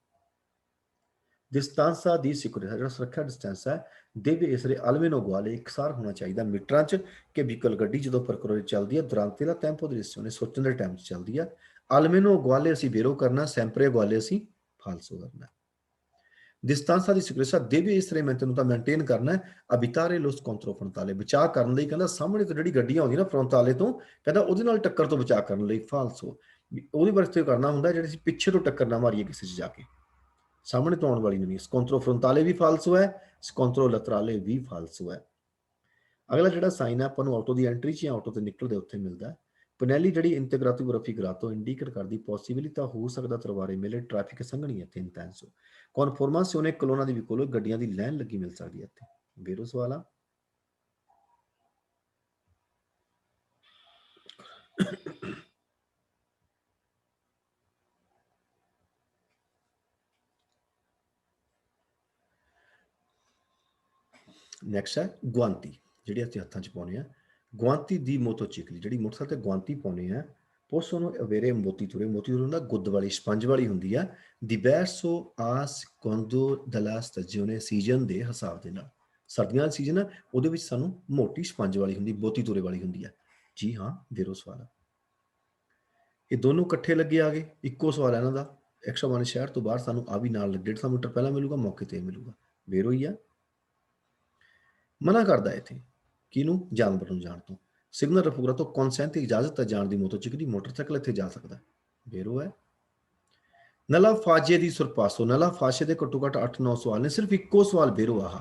distanza di sicurezza ਜਿਹੜਾ ਸੁਰੱਖਿਆ ਡਿਸਟੈਂਸ ਹੈ deve essere almeno uguale ਇਕਸਾਰ ਹੋਣਾ ਚਾਹੀਦਾ ਮੀਟਰਾਂ 'ਚ ਕਿ ਵਹੀਕਲ ਗੱਡੀ ਜਦੋਂ ਪਰਕਰੋਜ ਚੱਲਦੀ ਹੈ durante la tempo di reazione ਸੋਚਣ ਦੇ ਟਾਈਮ 'ਚ ਚੱਲਦੀ ਹੈ almeno uguale ਅਸੀਂ vero ਕਰਨਾ sempre uguale ਅਸੀਂ falso ਕਰਨਾ distanza di sicurezza deve essere mantenuta maintain ਕਰਨਾ ਹੈ abitare lo scontro frontale ਬਚਾਅ ਕਰਨ ਲਈ ਕਹਿੰਦਾ ਸਾਹਮਣੇ ਤੋਂ ਜਿਹੜੀ ਗੱਡੀਆਂ ਆਉਂਦੀਆਂ ਨਾ ਫਰੰਟਾਲੇ ਤੋਂ ਕਹਿੰਦਾ ਉਹਦੇ ਨਾਲ ਟੱਕਰ ਤੋਂ ਬਚਾਅ ਕਰਨ ਲਈ falso ਉਹਦੀ ਵਰਤੋਂ ਕਰਨਾ ਹੁੰਦਾ ਜਿਹੜੀ ਅਸੀਂ ਪਿੱਛੇ ਤੋਂ ਟੱਕਰ ਨਾ ਮਾਰੀਏ ਕਿਸੇ 'ਚ ਜਾ ਕੇ ਸਾਹਮਣੇ ਤੋਂ ਆਉਣ ਵਾਲੀ ਨਹੀਂ ਸਕੋਂਟਰੋ ਫਰੰਟਾਲੇ ਵੀ ਫਾਲਸੋ ਹੈ ਸਕੋਂਟਰੋ ਲਤਰਾਲੇ ਵੀ ਫਾਲਸੋ ਹੈ ਅਗਲਾ ਜਿਹੜਾ ਸਾਈਨ ਹੈ ਆਪਾਂ ਨੂੰ ਆਟੋ ਦੀ ਐਂਟਰੀ 'ਚ ਜਾਂ ਆਟੋ ਤੇ ਨਿਕਲਦੇ ਉੱਥੇ ਮਿਲਦਾ ਪਨੈਲੀ ਜਿਹੜੀ ਇੰਟੀਗ੍ਰਾਟਿਵ ਰਫੀਗਰਾਤੋ ਇੰਡੀਕੇਟ ਕਰਦੀ ਪੋਸੀਬਿਲਿਟੀ ਹੋ ਸਕਦਾ ਤਰਵਾਰੇ ਮਿਲੇ ਟ੍ਰੈਫਿਕ ਸੰਘਣੀ ਹੈ 300 ਕਨਫਰਮਾਸੀਓਨੇ ਕਲੋਨਾ ਦੀ ਵੀ ਕੋਲ ਗੱਡੀਆਂ ਦੀ ਲਾਈਨ ਲੱਗੀ ਮਿਲ ਸਕਦੀ ਹੈ ਇੱਥੇ ਬੇਰੋ ਸਵਾਲ ਆ ਨੈਕਸਟ ਹੈ ਗੁਆਂਤੀ ਜਿਹੜੀ ਅਸੀਂ ਹੱਥਾਂ 'ਚ ਪਾਉਣੇ ਆ ਗੁਆਂਤੀ ਦੀ ਮੋਟੋਚਿਕਲੀ ਜਿਹੜੀ ਮੋਟਰਸਾਈਕਲ ਤੇ ਗੁਆਂਤੀ ਪਾਉਣੇ ਆ possono avere ਮੋਤੀ ਤੁਰੇ ਹੁੰਦਾ ਗੁੱਦ ਵਾਲੀ ਸਪੰਜ ਵਾਲੀ ਹੁੰਦੀ ਆ diverso a secondo della stagione season ਦੇ ਹਿਸਾਬ ਦੇ ਨਾਲ ਸਰਦੀਆਂ ਦਾ ਸੀਜ਼ਨ ਆ ਉਹਦੇ ਵਿੱਚ ਸਾਨੂੰ ਮੋਟੀ ਸਪੰਜ ਵਾਲੀ ਹੁੰਦੀ ਮੋਤੀ ਤੁਰੇ ਵਾਲੀ ਹੁੰਦੀ ਆ ਜੀ ਹਾਂ ਜ਼ੀਰੋ ਸਵਾਲ ਆ ਇਹ ਦੋਨੋਂ ਇਕੱਠੇ ਲੱਗੇ ਆ ਗਏ ਇੱਕੋ ਸਵਾਲ ਹੈ ਇਹਨਾਂ ਦਾ 101 ਸ਼ਹਿਰ ਤੋਂ ਬਾਹਰ ਸਾਨੂੰ ਆ ਵੀ ਨਾਲ 150 ਮੀਟਰ ਪਹਿਲਾਂ ਮਿਲੂਗਾ ਮੌਕੇ ਤੇ ਮਿਲੂਗਾ ਵੇਰੋ ਹੀ ਆ ਮਨਾ ਕਰਦਾ ਇੱਥੇ ਕਿਹਨੂੰ ਜਾਨਵਰ ਨੂੰ ਜਾਣ ਤੋਂ ਸਿਗਨਲ ਰਫੂਰਾ ਤੋਂ ਕਨਸੈਂਟ ਇਜਾਜ਼ਤ ਹੈ ਜਾਣ ਦੀ ਮੋਟਰਸਾਈਕਲ ਮੋਟਰਸਾਈਕਲ ਇੱਥੇ ਜਾ ਸਕਦਾ ਬੇਰੋ ਹੈ ਨਲਾ ਫਾਜੇ ਦੀ ਸੁਰਪਾਸੋ ਨਲਾ ਫਾਸ਼ੇ ਦੇ ਘੱਟੋ ਘੱਟ 8-9 ਸਵਾਲ ਨੇ ਸਿਰਫ ਇੱਕੋ ਸਵਾਲ ਬੇਰੋ ਆਹ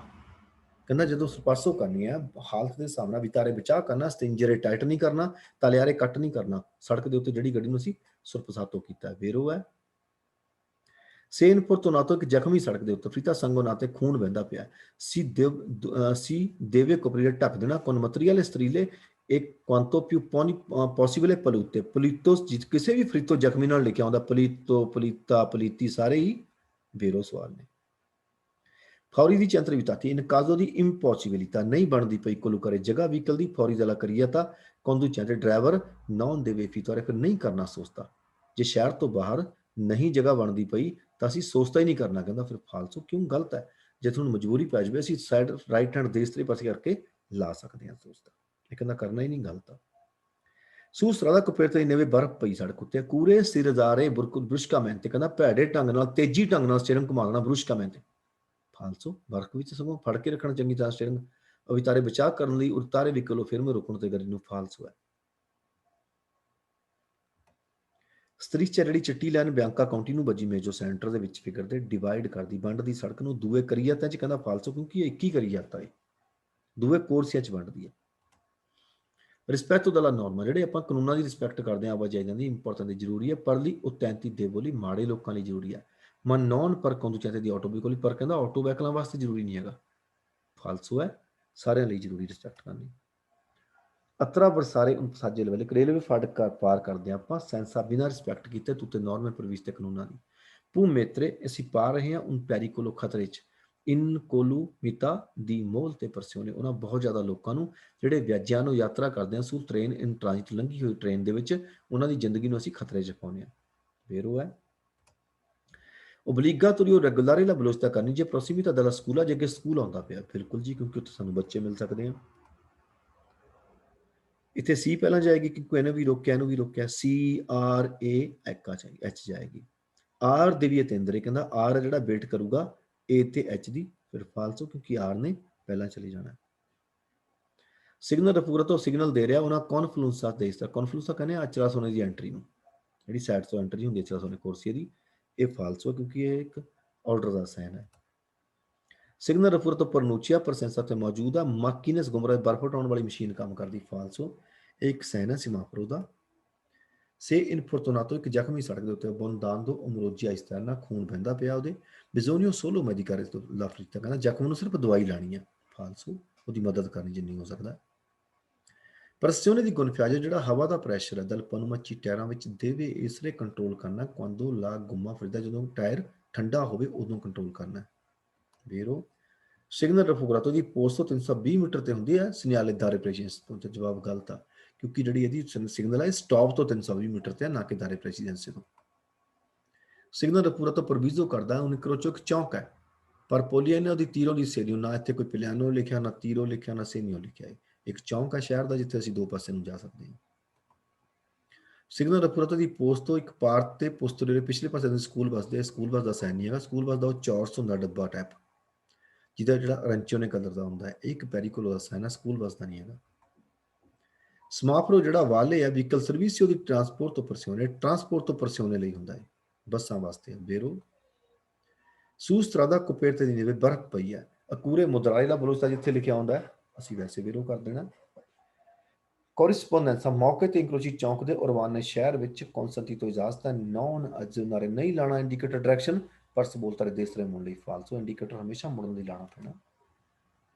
ਕਹਿੰਦਾ ਜਦੋਂ ਸੁਰਪਾਸੋ ਕਰਨੀ ਹੈ ਹਾਲਤ ਦੇ ਸਾਹਮਣੇ ਵਿਤਾਰੇ ਬਚਾਅ ਕਰਨਾ ਸਟਿੰਜਰੇ ਟਾਈਟ ਨਹੀਂ ਕਰਨਾ ਤਲਿਆਰੇ ਕੱਟ ਨਹੀਂ ਕਰਨਾ ਸੜਕ ਦੇ ਉੱਤੇ ਜਿਹੜੀ ਗੱਡੀ ਨੂੰ ਅਸੀਂ ਸੁਰਪਸਾਤੋ ਕੀਤਾ ਬੇਰੋ ਹੈ ਸੇਨਪੁਰ ਤੋਂ ਨਾ ਤੋਂ ਇੱਕ ਜ਼ਖਮੀ ਸੜਕ ਦੇ ਉੱਤੇ ਫਰੀਤਾ ਸੰਗੋ ਨਾ ਤੇ ਖੂਨ ਵਹਿੰਦਾ ਪਿਆ ਸੀ ਦੇਵੇ ਕੋਪਰੀਲੇ ਢੱਕ ਦੇਣਾ ਕੋਨ ਮਟਰੀਅਲ ਸਟਰੀਲੇ ਇੱਕ ਕੁਆਂਟੋ ਪਿਊ ਪੋਸੀਬਲ ਪਲੂਤੇ ਪਲੀਤੋਸ ਕਿਸੇ ਵੀ ਫਰੀਤੋ ਜ਼ਖਮੀ ਨਾਲ ਲਿਖਿਆ ਹੁੰਦਾ ਪਲੀਤੋ ਪਲੀਤਾ ਪਲੀਤੀ ਸਾਰੇ ਹੀ ਬੇਰੋ ਸਵਾਲ ਨੇ ਫੌਰੀ ਦੀ ਚੰਤਰ ਵਿਤਾਤੀ ਇਨ ਕਾਜ਼ੋ ਦੀ ਇੰਪੋਸੀਬਿਲਿਟਾ ਨਹੀਂ ਬਣਦੀ ਪਈ ਕੋਲੂ ਕਰੇ ਜਗ੍ਹਾ ਵਹੀਕਲ ਦੀ ਫੌਰੀ ਦਲਾ ਕਰੀਆ ਤਾਂ ਕੰਦੂਚਾ ਦੇ ਡਰਾਈਵਰ ਨੌਨ ਦੇਵੇ ਫੀਤੋਰੇ ਫਿਰ ਨਹੀਂ ਕਰਨਾ ਸੋਚਦਾ ਜੇ ਸ਼ਹਿਰ ਤੋਂ ਬਾਹਰ ਨਹੀਂ ਜਗ੍ਹਾ ਬਣਦੀ ਪਈ ਤਾਂ ਅਸੀਂ ਸੋਚਦਾ ਹੀ ਨਹੀਂ ਕਰਨਾ ਕਹਿੰਦਾ ਫਿਰ ਫਾਲਤੂ ਕਿਉਂ ਗਲਤ ਹੈ ਜੇ ਤੁਹਾਨੂੰ ਮਜਬੂਰੀ ਪੈ ਜਾਵੇ ਅਸੀਂ ਸਾਈਡ ਰਾਈਟ ਹੈਂਡ ਦੇਸਤਰੀ ਪਾਸੇ ਕਰਕੇ ਲਾ ਸਕਦੇ ਹਾਂ ਸੋਚਦਾ ਇਹ ਕਹਿੰਦਾ ਕਰਨਾ ਹੀ ਨਹੀਂ ਗਲਤ ਆ su strada coperta di neve ਬਰਫ਼ ਪਈ ਸੜਕ ਉੱਤੇ ਕੂਰੇ ਸਿਰਦਾਰੇ ਬਰੁਸ਼ਕਾਮੈਂਤੇ ਕਹਿੰਦਾ ਭੈੜੇ ਢੰਗ ਨਾਲ ਤੇਜ਼ੀ ਢੰਗ ਨਾਲ ਸਟੀਅਰਿੰਗ ਘੁਮਾ ਦੇਣਾ ਬਰੁਸ਼ਕਾਮੈਂਤੇ ਫਾਲਤੂ ਬਰਫ਼ ਵਿੱਚ ਸਗੋਂ ਫੜ ਕੇ ਰੱਖਣਾ ਚੰਗੀ ਤਰ੍ਹਾਂ ਸਟੀਅਰਿੰਗ ਅਵਿਤਾਰੇ ਬਚਾਅ ਕਰਨ ਲਈ ਉਤਾਰੇ ਵਿਕਲੋ ਫਿਰ ਮੈਂ ਰੋਕਣ ਤੇ ਗੱਡੀ ਨੂੰ ਫਾਲਤੂ ਹੈ ਸਟ੍ਰਿਕਚਰ ਜਿਹੜੀ ਚਿੱਟੀ ਲਾਈਨ ਬਿਆੰਕਾ ਕਾਉਂਟੀ ਨੂੰ ਵੱਜੀ ਮੇਜੋ ਸੈਂਟਰ ਦੇ ਵਿੱਚ ਫਿਗਰ ਦੇ ਡਿਵਾਈਡ ਕਰਦੀ ਵੰਡਦੀ ਸੜਕ ਨੂੰ ਦੂਏ ਕਰੀਅਤਾਂ 'ਚ ਕਹਿੰਦਾ ਫਾਲਤੂ ਕਿਉਂਕਿ ਇਹ ਇੱਕ ਹੀ ਕਰੀਅਤਾ ਹੈ ਦੂਏ ਕੋਰਸੀਆਂ 'ਚ ਵੰਡਦੀ ਹੈ ਰਿਸਪੈਕਟ ਦਲਾ ਨੋਰਮਾ ਜਿਹੜੇ ਆਪਾਂ ਕਾਨੂੰਨਾਂ ਦੀ ਰਿਸਪੈਕਟ ਕਰਦੇ ਹਾਂ ਆਵਾਜਾਈ ਦੀ ਇੰਪੋਰਟੈਂਟ ਦੀ ਜ਼ਰੂਰੀ ਹੈ ਪਰ ਲਈ ਉਤੈਂਤੀ ਦੇ ਬੋਲੀ ਮਾੜੇ ਲੋਕਾਂ ਲਈ ਜ਼ਰੂਰੀ ਹੈ ਮਨ ਨੌਨ ਪਰ ਕੰਦੂ ਚਾਹਤੇ ਦੀ ਆਟੋ ਬਿਲਕੁਲ ਪਰ ਕਹਿੰਦਾ ਆਟੋ ਵਹੀਕਲਾਂ ਵਾਸਤੇ ਜ਼ਰੂਰੀ ਨਹੀਂ ਹੈਗਾ ਫਾਲਤੂ ਹੈ ਸਾਰਿਆਂ ਲਈ ਜ਼ਰੂਰੀ ਰਿਸਪੈਕਟ ਕਰਨੀ ਅਤਰਾ ਵਰਸਾਰੇ ਸਾਜੇ ਲੈਵਲ ਰੇਲਵੇ ਫਾਟਕ ਪਾਰ ਕਰਦੇ ਆਪਾਂ ਸੈਂਸਾ ਬਿਨਾਂ ਰਿਸਪੈਕਟ ਕੀਤੇ ਤੁੱਤੇ ਨਾਰਮਲ ਪ੍ਰਵਿਸ਼ ਤੇ ਕਾਨੂੰਨਾਂ ਦੀ ਭੂ ਮੇਤਰੇ ਅਸੀਂ ਪਾ ਰਹੇ ਹਾਂ ਉਨ ਪੈਰੀ ਕੋਲੋਂ ਖਤਰੇ 'ਚ ਇਨ ਕੋਲੂ ਮਿਤਾ ਦੀ ਮੋਲ ਤੇ ਪਰਸਿਓਨੇ ਉਹਨਾਂ ਬਹੁਤ ਜ਼ਿਆਦਾ ਲੋਕਾਂ ਨੂੰ ਜਿਹੜੇ ਵਿਆਜਾਂ ਨੂੰ ਯਾਤਰਾ ਕਰਦੇ ਆ ਸੂ ਟ੍ਰੇਨ ਇਨ ਟ੍ਰਾਂਜ਼ਿਟ ਲੰਘੀ ਹੋਈ ਟ੍ਰੇਨ ਦੇ ਵਿੱਚ ਉਹਨਾਂ ਦੀ ਜ਼ਿੰਦਗੀ ਨੂੰ ਅਸੀਂ ਖਤਰੇ 'ਚ ਪਾਉਂਦੇ ਹਾਂ ਫੇਰ ਹੈ obbligatoriamente regolare la velocità ਕਰਨੀ ਜੇ prossimità della scuola ਜੇ ਅੱਗੇ ਸਕੂਲ ਆਉਂਦਾ ਪਿਆ ਬਿਲਕੁਲ ਜੀ ਕਿਉਂਕਿ ਉੱਥੇ ਸਾਨੂੰ ਬੱਚੇ ਮਿਲ ਸਕਦੇ ਆ ਇੱਥੇ ਸੀ ਪਹਿਲਾਂ ਜਾਏਗੀ ਕਿਉਂਕਿ ਇਹਨੂੰ ਵੀ ਰੋਕਿਆ ਸੀ ਆਰ ਏ ਐਚ ਜਾਏਗੀ ਆਰ ਦੇ ਵੀ ਤੇਂਦਰੇ ਕਹਿੰਦਾ ਆਰ ਜਿਹੜਾ ਵੇਟ ਕਰੂਗਾ ਏ ਤੇ ਐਚ ਦੀ ਫਿਰ ਫਾਲਤੂ ਕਿਉਂਕਿ ਆਰ ਨੇ ਪਹਿਲਾਂ ਚਲੇ ਜਾਣਾ ਸਿਗਨਲ ਪੂਰਾ ਤੋਂ ਸਿਗਨਲ ਦੇ ਰਿਹਾ ਉਹਨਾਂ ਕੌਨਫਲੂਐਂਸਾ ਦੇ ਇਸ ਤਰ੍ਹਾਂ ਕੌਨਫਲੂਐਂਸਾ ਕਹਿੰਦੇ ਅਚਰਾ ਸੋਨੇ ਦੀ ਐਂਟਰੀ ਨੂੰ ਜਿਹੜੀ ਸਾਈਡ ਤੋਂ ਐਂਟਰੀ ਹੁੰਦੀ ਅਚਰਾ ਸੋਨੇ ਕੋਰਸੀਏ ਦੀ ਇਹ ਫਾਲਤੂ ਹੈ ਕਿਉਂਕਿ ਇਹ ਇੱਕ ਆਰਡਰ ਦਾ ਸਾਈਨ ਹੈ ਸਿਗਨਲ ਰਫੂਰ ਤੋਂ ਪਰਨੂਚੀਆ ਪਰਸੈਂਸਾ ਤੇ ਮੌਜੂਦ ਆ ਮਾਕੀਨਸ ਗੁਮਰਾ ਬਰਫ ਹਟਾਉਣ ਵਾਲੀ ਮਸ਼ੀਨ ਕੰਮ ਕਰਦੀ ਫਾਲਤੂ ਇੱਕ ਸਾਈਨ ਹੈ ਸਿਮਾਪਰੋ ਦਾ ਸੇ ਇਨਫੋਰਟੂਨਾਟੋ ਇੱਕ ਜ਼ਖਮੀ ਸੜਕ ਦੇ ਉੱਤੇ ਬੋਨਦਾਂਦੋ ਅਮਰੋਜੀ ਇਸ ਤਰ੍ਹਾਂ ਨਾਲ ਖੂਨ ਵਹਿੰਦਾ ਪਿਆ ਉਹਦੇ ਬਿਜ਼ੋਨੀਓ ਸੋਲੋ ਮੈਡੀਕਲ ਤੋਂ ਲਾਫਰੀਤਾ ਕਹਿੰਦਾ ਜ਼ਖਮ ਨੂੰ ਸਿਰਫ ਦਵਾਈ ਲਾਣੀ ਹੈ ਫਾਲਤੂ ਉਹਦੀ ਮਦਦ ਕਰਨੀ ਜਿੰਨੀ ਹੋ ਸਕਦਾ ਪ੍ਰੈਸਿਓਨੇ ਦੀ ਗੁਨਫਿਆਜੋ ਜਿਹੜਾ ਹਵਾ ਦਾ ਪ੍ਰੈਸ਼ਰ ਹੈ ਦਲਪਨ ਮੱਚੀ ਟਾਇਰਾਂ ਵਿੱਚ ਦੇਵੇ ਇਸਰੇ ਕੰਟਰੋਲ ਕਰਨਾ ਕੁਆਂਦੋ ਲਾ ਗੁੰਮਾ ਫਿਰਦਾ ਜਦੋਂ ਟਾਇਰ ਠੰਡਾ ਹੋਵੇ ਉਦੋਂ ਕੰਟਰੋਲ ਕਰਨਾ ਵੇਰੋ ਸਿਗਨਲ ਰਫੂਗਰਾਤੋ ਦੀ ਪੋਸਟ ਤੋਂ 320 ਮੀਟਰ ਤੇ ਹੁੰਦੀ ਹੈ ਸਿਨਿਆਲੇ ਦਾਰੇ ਪ੍ਰੈਸ਼ੈਂਸ ਤੋਂ ਤੇ ਜਵਾਬ ਗਲਤ ਆ ਕਿਉਂਕਿ ਜਿਹੜੀ ਇਹਦੀ ਸਿਗਨਲ ਹੈ ਸਟਾਪ ਤੋਂ 320 ਮੀਟਰ ਤੇ ਨਾ ਕਿ ਦਾਰੇ ਪ੍ਰੈਸੀਡੈਂਸੀ ਤੋਂ ਸਿਗਨਲ ਰਫੂਗਰਾਤੋ ਪ੍ਰੋਵੀਜ਼ੋ ਕਰਦਾ ਉਹਨੇ ਕਰੋਚੋ ਇੱਕ ਚੌਂਕ ਹੈ ਪਰ ਪੋਲੀਆਨਾ ਦੀ ਤੀਰੋ ਦੀ ਸੇਰੀਓ, ਨਾ ਇੱਥੇ ਕੋਈ ਪਿਲਿਆਨੋ ਲਿਖਿਆ, ਨਾ ਤੀਰੋ ਲਿਖਿਆ, ਨਾ ਸੇਨੀਓ ਲਿਖਿਆ ਹੈ। ਇੱਕ ਚੌਂਕ ਹੈ ਸ਼ਹਿਰ ਦਾ ਜਿੱਥੇ ਅਸੀਂ ਦੋ ਪਾਸੇ ਨੂੰ ਜਾ ਸਕਦੇ ਹਾਂ। ਸਿਗਨਲ ਰਫੂਰਾਤੋ ਦੀ ਪੋਸਟ ਤੋਂ ਇੱਕ ਪਾਰਕ ਤੇ ਪੁਸਤਰੇ ਪਿਛਲੇ ਪਾਸੇ ਦੇ ਸਕੂਲ ਬੱਸ ਦੇ, ਸਕੂਲ ਬੱਸ ਦਾ ਸਾਈਨ ਨਹੀਂ ਹੈਗਾ। ਸਕੂਲ ਬੱਸ ਦਾ ਉਹ ਚੌਰਸ ਹੁੰਦਾ ਡੱਬਾ ਟੈਪ, ਜਿਹਦਾ ਜਿਹੜਾ ਰੰਚੋਨੇ ਕਲਰ ਦਾ ਹੁੰਦਾ ਹੈ, ਇੱਕ ਪੈਰੀਕੋਲੋ ਦਾ ਸਾਈਨ ਹੈ, ਸਕੂਲ ਬੱਸ ਦਾ ਨਹੀਂ ਹੈਗਾ। ਸਮਾਪਰੋ ਜਿਹੜਾ ਵਾਲੇ ਹੈ ਵਹੀਕਲ ਸਰਵਿਸਿਓ ਦੀ ਟਰਾਂਸਪੋਰਟ ਤੋਂ ਪਰਸਿਓਨੇ, ਟਰਾਂਸਪੋਰਟ ਤੋਂ ਪਰਸਿਓਨੇ ਲਈ ਹੁੰਦਾ ਹੈ, ਬੱਸਾਂ ਵਾਸਤੇ। ਬੇਰੋ ਸੂਸਤਰਾਦਾ ਕੁਪੇਰਤੇ ਦੀ ਨੇੜੇ ਬਰਫ਼ ਪਈ ਹੈ। ਅਕੂਰੇ ਮੁਦਰਾਇਲਾ ਬਲੋਚਦਾ ਜਿੱਥੇ ਲਿਖਿਆ ਹੁੰਦਾ ਹੈ ਅਸੀਂ ਵੈਸੇ ਬੇਰੋ ਕਰ ਦੇਣਾ। ਕੋਰਿਸਪੋਂਡੈਂਸ ਮੌਕੇ ਤੇ ਇੰਕਰੋਚੀ ਚੌਂਕ ਦੇ ਉਰਵਾਨੇ ਸ਼ਹਿਰ ਵਿੱਚ ਕੌਂਸੰਤੀ ਤੋਂ ਇਜਾਜ਼ਤ ਹੈ। ਨੌਨ ਅਜਨਾਰੇ ਨਹੀਂ ਲਾਣਾ ਇੰਡੀਕੇਟਰ ਡਾਇਰੈਕਸ਼ਨ ਪਰਸ ਬੋਲਤਾਰੇ ਦੇਸ ਮੁੜਨ ਲਈ ਫਾਲਸੂ ਇੰਡੀਕੇਟਰ ਹਮੇਸ਼ਾ ਮੁੜਨ ਲਈ ਲਾਣਾ ਪੈਣਾ।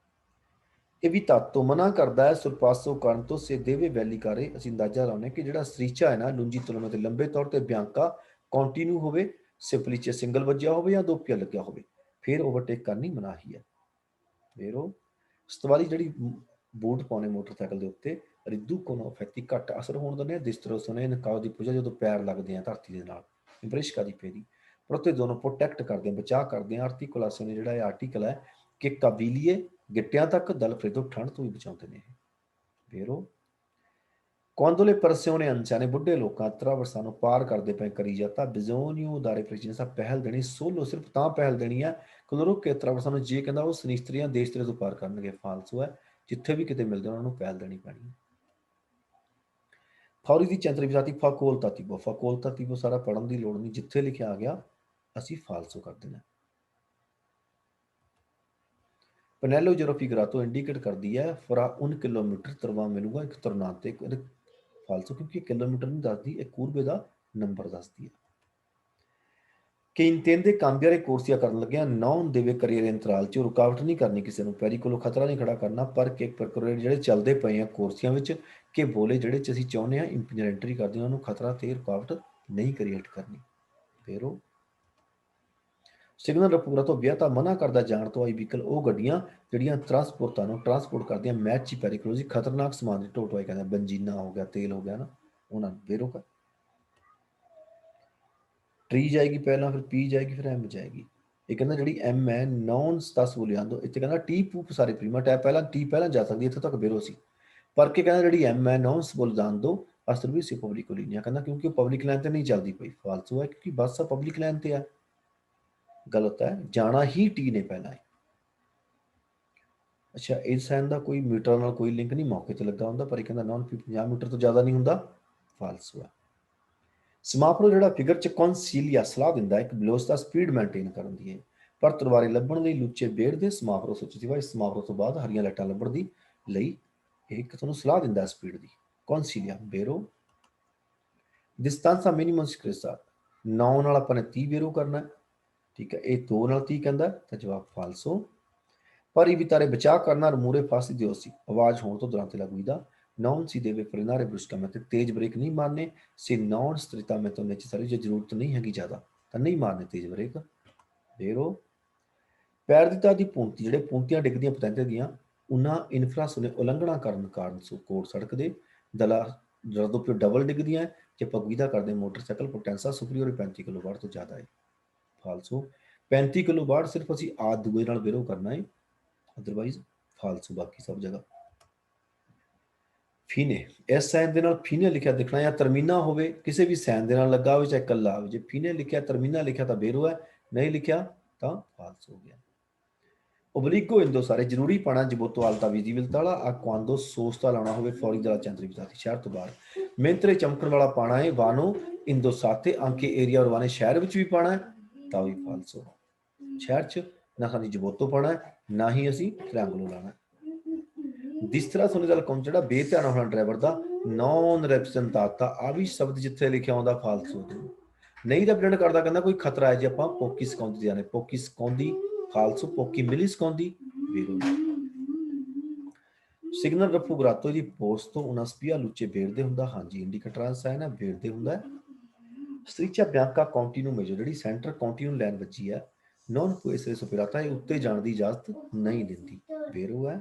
ਇਹ ਵੀ ਤਾਤੋਂ ਮਨਾ ਕਰਦਾ ਹੈ ਸੁਰਪਾਸੋ ਕਰਨ ਤੋਂ ਸੇ ਦੇਵੇ ਵੈਲੀ ਕਰੇ। ਅਸੀਂ ਅੰਦਾਜ਼ਾ ਲਾਉਂਦੇ ਕਿ ਜਿਹੜਾ ਸਰੀਚਾ ਹੈ ਨਾ ਲੁੰਜੀ ਤੁਲਮੇ ਤੇ ਲੰਬੇ ਤੌਰ ਤੇ ਬਿਆੰਕਾ ਕੰਟੀਨਿਊ ਹੋਵੇ, ਸਿਪਲੀਚੇ ਸਿੰਗਲ ਵੱਜਿਆ ਹੋਵੇ ਜਾਂ ਦੋਪੀਆ ਲੱਗਿਆ ਹੋਵੇ, ਫਿਰ ਓਵਰਟੇਕ ਕਰਨੀ ਮਨਾਹੀ ਹੈ। ਫਿਰ ਉਹ ਸਤਵਾਲੀ ਜਿਹੜੀ ਬੂਟ ਪਾਉਣੇ ਮੋਟਰਸਾਈਕਲ ਦੇ ਉੱਤੇ ਰਿੱਧੂ ਕੋਲੋਂ ਫੈਕਤੀ ਘੱਟ ਅਸਰ ਹੋਣ ਦਿੰਦੇ ਆ। ਦਿਸਤਰੋ ਸੁਣੇ ਨਕਾਓ ਦੀ ਪੂਜਾ ਜਦੋਂ ਪੈਰ ਲੱਗਦੇ ਆ ਧਰਤੀ ਦੇ ਨਾਲ ਬ੍ਰਿਸ਼ਕਾ ਦੀ ਫੇਰੀ ਪਰ ਉੱਤੇ ਦੋਨੋਂ ਪ੍ਰੋਟੈਕਟ ਕਰਦੇ ਆ, ਬਚਾਅ ਕਰਦੇ ਆ। ਆਰਟੀਕੁਲਾਸੋ ਨੇ ਜਿਹੜਾ ਇਹ ਆਰਟੀਕਲ ਹੈ ਕਿ ਕਾਬੀਲੀਏ ਗਿੱਟਿਆਂ ਤੱਕ ਦਲ ਫਰੇਦੋ ਠੰਡ ਤੋਂ ਵੀ ਬਚਾਉਂਦੇ ਨੇ। ਫਿਰ ਉਹ ਕੋਂਦੋਲੇ ਪਰਸਿਓ ਨੇ ਅਨਸਿਆਣੇ ਬੁੱਢੇ ਲੋਕਾਂ ਤਰਾਵਰਸਾਂ ਨੂੰ ਪਾਰ ਕਰਦੇ ਪਏ ਕਰੀ ਜਾਂਦਾ ਬਿਜ਼ੋਨੀਓ ਦਾਰੇ ਪ੍ਰਚਿਨਸਾ ਪਹਿਲ ਦੇਣੀ ਸੋਲੋ ਸਿਰਫ ਤਾਂ ਪਹਿਲ ਦੇਣੀ ਹੈ ਕਲੋਰੋ ਕੇ ਤਰਾਵਰਸਾਂ ਨੂੰ ਜੇ ਕਹਿੰਦਾ ਉਹ ਸਨਿਸਤਰੀਆਂ ਦੇਸ਼ ਤੇਰੇ ਤੋਂ ਪਾਰ ਕਰਨਗੇ। ਫਾਲਸੂ ਹੈ, ਜਿੱਥੇ ਵੀ ਕਿਤੇ ਮਿਲਦੇ ਉਹਨਾਂ ਨੂੰ ਪਹਿਲ ਦੇਣੀ ਪੈਣੀ। ਫੌਰੀ ਦੀ ਚੰਤਰੀ ਵਿਜਾਤੀ ਫਕੋਲ ਤਾਤੀਬੋ ਸਾਰਾ ਪੜ੍ਹਨ ਦੀ ਲੋੜ ਨਹੀਂ, ਜਿੱਥੇ ਲਿਖਿਆ ਆ ਗਿਆ ਅਸੀਂ ਫਾਲਸੂ ਕਰ ਦੇਣਾ। ਪਨੈਲੋ ਜਦੋਂ ਫਿਗਰਾਤੋ ਇੰਡੀਕੇਟ ਕਰਦੀ ਹੈ ਫਰਾ 1 ਕਿਲੋਮੀਟਰ ਤਰਵਾ ਮਿਲੂਗਾ ਇੱਕ ਤੁਰਨਾਂਤੇ ਫਾਲਸੂ ਕਿਉਂਕਿ ਕਿਲੋਮੀਟਰ ਨਹੀਂ ਦੱਸਦੀ, ਇਹ ਕੂਰਬੇ ਦਾ ਨੰਬਰ ਦੱਸਦੀ ਹੈ। ਕਿ ਇੰਤੇਂਦੇ ਕਾਂਬੀਆਰੇ ਕੋਰਸੀਆ ਕਰਨ ਲੱਗਿਆ ਨੌਨ ਦੇਵੇ ਕਰੀਅਰ ਅੰਤਰਾਲ 'ਚ ਰੁਕਾਵਟ ਨਹੀਂ ਕਰਨੀ ਕਿਸੇ ਨੂੰ, ਪੈਰੀ ਕੋਲੋਂ ਖਤਰਾ ਨਹੀਂ ਖੜਾ ਕਰਨਾ। ਪਰ ਕਿ ਪ੍ਰਕੁਰੇਟ ਜਿਹੜੇ ਚੱਲਦੇ ਪਏ ਆ ਕੋਰਸੀਆਂ ਵਿੱਚ ਕਿ ਬੋਲੇ ਜਿਹੜੇ 'ਚ ਅਸੀਂ ਚਾਹੁੰਦੇ ਹਾਂ ਇੰਪੀਨੀਅਰ ਐਂਟਰੀ ਕਰਦੇ ਹਾਂ ਉਹਨੂੰ ਖਤਰਾ ਤੇ ਰੁਕਾਵਟ ਨਹੀਂ ਕ੍ਰੀਏਟ ਕਰਨੀ। ਫਿਰ ਉਹ ਸਿਗਨਲ ਰਪੂਰਾ ਤੋਂ ਵਿਆਹ ਤਾਂ ਮਨਾ ਕਰਦਾ ਜਾਣ ਤੋਂ ਆਈ ਵਹੀਕਲ ਉਹ ਗੱਡੀਆਂ ਜਿਹੜੀਆਂ ਟਰਾਂਸਪੋਰਟਾਂ ਨੂੰ ਟਰਾਂਸਪੋਰਟ ਕਰਦੀਆਂ ਮੈਚ ਹੀ ਪੈਰੀਕਲੋਜੀ ਖਤਰਨਾਕ ਸਮਾਨ ਦੀ ਢੋਟਵਾਈ ਕਹਿੰਦੇ ਬੰਜੀਨਾ ਹੋ ਗਿਆ, ਤੇਲ ਹੋ ਗਿਆ ਨਾ, ਉਹਨਾਂ ਨੂੰ ਬੇਰੋਕ ਟਰੀ ਜਾਏਗੀ ਪਹਿਲਾਂ, ਫਿਰ ਪੀ ਜਾਏਗੀ, ਫਿਰ ਐਮ ਜਾਏਗੀ। ਇਹ ਕਹਿੰਦਾ ਜਿਹੜੀ ਐਮ ਹੈ ਨੌਨ ਸਤਸ ਬੋਲਿਆਂਦੋ, ਇੱਥੇ ਕਹਿੰਦਾ ਟੀ ਪੂਪ ਸਾਰੇ ਪ੍ਰੀਮਾ ਟੈਪ ਪਹਿਲਾਂ ਟੀ ਪਹਿਲਾਂ ਜਾ ਸਕਦੀ ਇੱਥੇ ਤੱਕ ਬੇਰੋ ਸੀ। ਪਰ ਕੀ ਕਹਿੰਦਾ ਜਿਹੜੀ ਐਮ ਹੈ ਨੌਨ ਬੋਲਦਾਨ ਦੋ ਅਸਰ ਵੀ ਸੀ ਪਬਲਿਕ ਲਿਨੀਆ ਕਹਿੰਦਾ ਕਿਉਂਕਿ ਉਹ ਪਬਲਿਕ ਲਾਈਨ ਤੇ ਨਹੀਂ ਚੱਲਦੀ ਪਈ। ਫਾਲਤੂ ਹੈ ਕਿਉਂਕਿ ਬੱਸ ਪਬਲਿਕ ਲਾਈਨ ਤੇ ਹੈ। ਗਲਤ ਹੈ, ਜਾਣਾ ਹੀ ਟੀ ਨੇ ਪਹਿਲਾਂ ਹੈ। ਅੱਛਾ ਇਸ ਸਾਈਨ ਦਾ ਕੋਈ ਮੀਟਰ ਨਾਲ ਕੋਈ ਲਿੰਕ ਨਹੀਂ ਮੌਕੇ ਤੇ ਲੱਗਾ ਹੁੰਦਾ, ਪਰ ਇਹ ਕਹਿੰਦਾ ਨੌਨ 50 ਮੀਟਰ ਤੋਂ ਜ਼ਿਆਦਾ ਨਹੀਂ ਹੁੰਦਾ। ਫਾਲਸੂ ਹੈ। ਸਮਾਪਰੋ ਜਿਹੜਾ ਫਿਗਰ ਚ ਕੌਨਸੀਲੀਆ ਸਲਾਹ ਦਿੰਦਾ ਹੈ ਇੱਕ ਬਲੋਸ ਦਾ ਸਪੀਡ ਮੇਨਟੇਨ ਕਰਨ ਦੀ ਹੈ ਪਰ ਤਲਵਾਰੀ ਲੱਭਣ ਲਈ ਲੁੱਚੇ ਬੇੜ ਦੇ ਸਮਾਪਰੋ ਸੋਚੀ ਸੀ ਇਸ ਸਮਾਪਰੋ ਤੋਂ ਬਾਅਦ ਹਰੀਆਂ ਲਾਈਟਾਂ ਲੱਭਣ ਦੀ ਲਈ ਇੱਕ ਤੁਹਾਨੂੰ ਸਲਾਹ ਦਿੰਦਾ ਸਪੀਡ ਦੀ। ਕੌਨਸੀਲੀਆ ਬੇਰੋ ਡਿਸਟੈਂਸਾ ਮਿਨੀਮਮ ਸਕ੍ਰਿਸਾ 9 ਨਾਲ ਆਪਾਂ ਨੇ 30 ਬੇਰੋ ਕਰਨਾ, ਠੀਕ ਹੈ। ਇਹ 2 ਨਾਲ 30 ਕਹਿੰਦਾ ਤਾਂ ਜਵਾਬ ਫਾਲਸੋ। ਪਰ ਇਹ ਵੀ ਤਾਰੇ ਬਚਾਅ ਕਰਨਾ ਮੂਰੇ ਫਾਸੀ ਦਿਓ ਸੀ ਆਵਾਜ਼ ਹੋਣ ਤੋਂ ਦੁਰਾਂਤੇ ਲੱਗੂਦਾ नॉन सी देवे फरेनारे ब्रुस्का में तेज ब्रेक नहीं मारने से नॉन स्थिरता में तो नेसेसरी जो जरूरत नहीं हैगी ज़्यादा तो नहीं मारने तेज ब्रेक। फिर वो पैर की तादी पूंती ਜਿਹੜੇ ਪੂੰਤੀਆਂ ਡਿੱਗਦੀਆਂ ਪਤੰਦੇ ਦੀਆਂ ਉਹਨਾਂ ਇਨਫਰਾਸ ਨੇ ਉਲੰਘਣਾ ਕਰਨ ਕਾਰਨ ਕੋੜ ਸੜਕ ਦੇ ਦਲਾ ਜਦੋਂ ਪਿਓ ਡਬਲ ਡਿੱਗਦੀਆਂ ਜੇ ਪਗਵੀਦਾ ਕਰਦੇ ਮੋਟਰਸਾਈਕਲ ਪੋਟੈਂਸਾ ਸੁਪਰੀਅਰ 35 ਕਿਲੋਵਾਟ ਤੋਂ ਜ਼ਿਆਦਾ ਹੈ। ਫਾਲਸੂ 35 ਕਿਲੋਵਾਟ ਸਿਰਫ ਅਸੀਂ ਆਦ ਦੂਏ ਨਾਲ ਵਿਰੋ ਕਰਨਾ ਹੈ, ਅਦਰਵਾਈਜ਼ ਫਾਲਸੂ ਬਾਕੀ ਸਭ ਜਗ੍ਹਾ। ਫੀਨੇ ਇਸ ਸਾਈਨ ਦੇ ਨਾਲ ਫੀਨੇ ਲਿਖਿਆ ਦਿਖਣਾ ਜਾਂ ਤਰਮੀਨਾ ਹੋਵੇ ਕਿਸੇ ਵੀ ਸਾਈਨ ਦੇ ਨਾਲ ਲੱਗਾ ਹੋਵੇ ਚਾਹੇ ਇਕੱਲਾ ਹੋਵੇ। ਜੇ ਫੀਨੇ ਲਿਖਿਆ ਤਰਮੀਨਾ ਲਿਖਿਆ ਤਾਂ ਬੇਰੋ ਹੈ, ਨਹੀਂ ਲਿਖਿਆ ਤਾਂ ਫਾਲਸ ਹੋ ਗਿਆ। ਓਬਲੀਗੋ ਇੰਦੋ ਸਾਰੇ ਜ਼ਰੂਰੀ ਪਾਣਾ ਜਬੋਤੋ ਆਲਤਾ ਵਿਜ਼ੀਬਿਲਤਾ ਵਾਲਾ ਆ ਕੁਆਂਦੋ ਸੋਸਤਾ ਲਾਉਣਾ ਹੋਵੇ ਫੌਰੀ ਦਲਾ ਚੰਦਰੀ ਵਿਜ਼ਾਤੀ ਸ਼ਹਿਰ ਤੋਂ ਬਾਹਰ ਮਿਹਨਤਰੇ ਚਮਕਣ ਵਾਲਾ ਪਾਣਾ ਹੈ ਵਾਨੋ ਇੰਦੋ ਸਾਤੇ ਆਂਕੇ ਏਰੀਆ ਔਰ ਵਾਨੇ ਸ਼ਹਿਰ ਵਿੱਚ ਵੀ ਪਾਣਾ ਹੈ ਤਾਂ ਵੀ ਫਾਲਸ ਹੋ। ਸ਼ਹਿਰ 'ਚ ਨਾ ਸਾਡੀ ਜਬੋਤੋ ਪਾਣਾ ਨਾ ਹੀ ਅਸੀਂ ਟ੍ਰਾਇੰਗਲੋ ਲਾਣਾ। ਜਿਸ ਤਰ੍ਹਾਂ ਸੁਣੇ ਗੱਲ ਕੌਮ ਜਿਹੜਾ ਬੇਧਿਆਨ ਹੋਣਾ ਡਰਾਈਵਰ ਦਾ ਨੌਨ ਰੈਪਰੈਜ਼ੈਂਟਾਤਾ ਆ ਵੀ ਸ਼ਬਦ ਜਿੱਥੇ ਲਿਖਿਆ ਹੁੰਦਾ ਫਾਲਸੂ ਨਹੀਂ ਰਿਪਰੈਜ਼ੈਂਟ ਕਰਦਾ ਕਹਿੰਦਾ ਕੋਈ ਖਤਰਾ ਹੈ ਜੇ ਆਪਾਂ ਪੋਕੀ ਸਿਕਾਉਂਦੀ ਜਾਣੇ ਪੋਕੀ ਸਿਕਾਉਂਦੀ ਫਾਲਸੂ ਪੋਕੀ ਮਿਲੀ ਸਿਕਾਉਂਦੀ ਵੀਰੋ। ਸਿਗਨਲ ਰਫੂ ਗਰਾਤੋ ਦੀ ਪੋਸਟ ਤੋਂ ਉਹਨਾਂ ਸਪੀਆ ਲੁੱਚੇ ਬੇੜਦੇ ਹੁੰਦਾ ਹਾਂਜੀ ਇੰਡੀਕੇਟਰਾਂ ਸਾਈਨ ਹੈ ਬੇੜਦੇ ਹੁੰਦਾ। ਸਟ੍ਰੀਚਾ ਬਿਆਂਕਾ ਕਾਉਂਟੀਨੂ ਮੇਜੋ ਜਿਹੜੀ ਸੈਂਟਰ ਕਾਉਂਟੀਨੂ ਲਾਈਨ ਵੱਜੀ ਹੈ ਨੌਨ ਪੁਐਸਰੇ ਸੁਪਰਾਤਾ ਇਹ ਉੱਤੇ ਜਾਣ ਦੀ ਇਜਾਜ਼ਤ ਨਹੀਂ ਦਿੰਦੀ ਬੇਰੋ ਹੈ।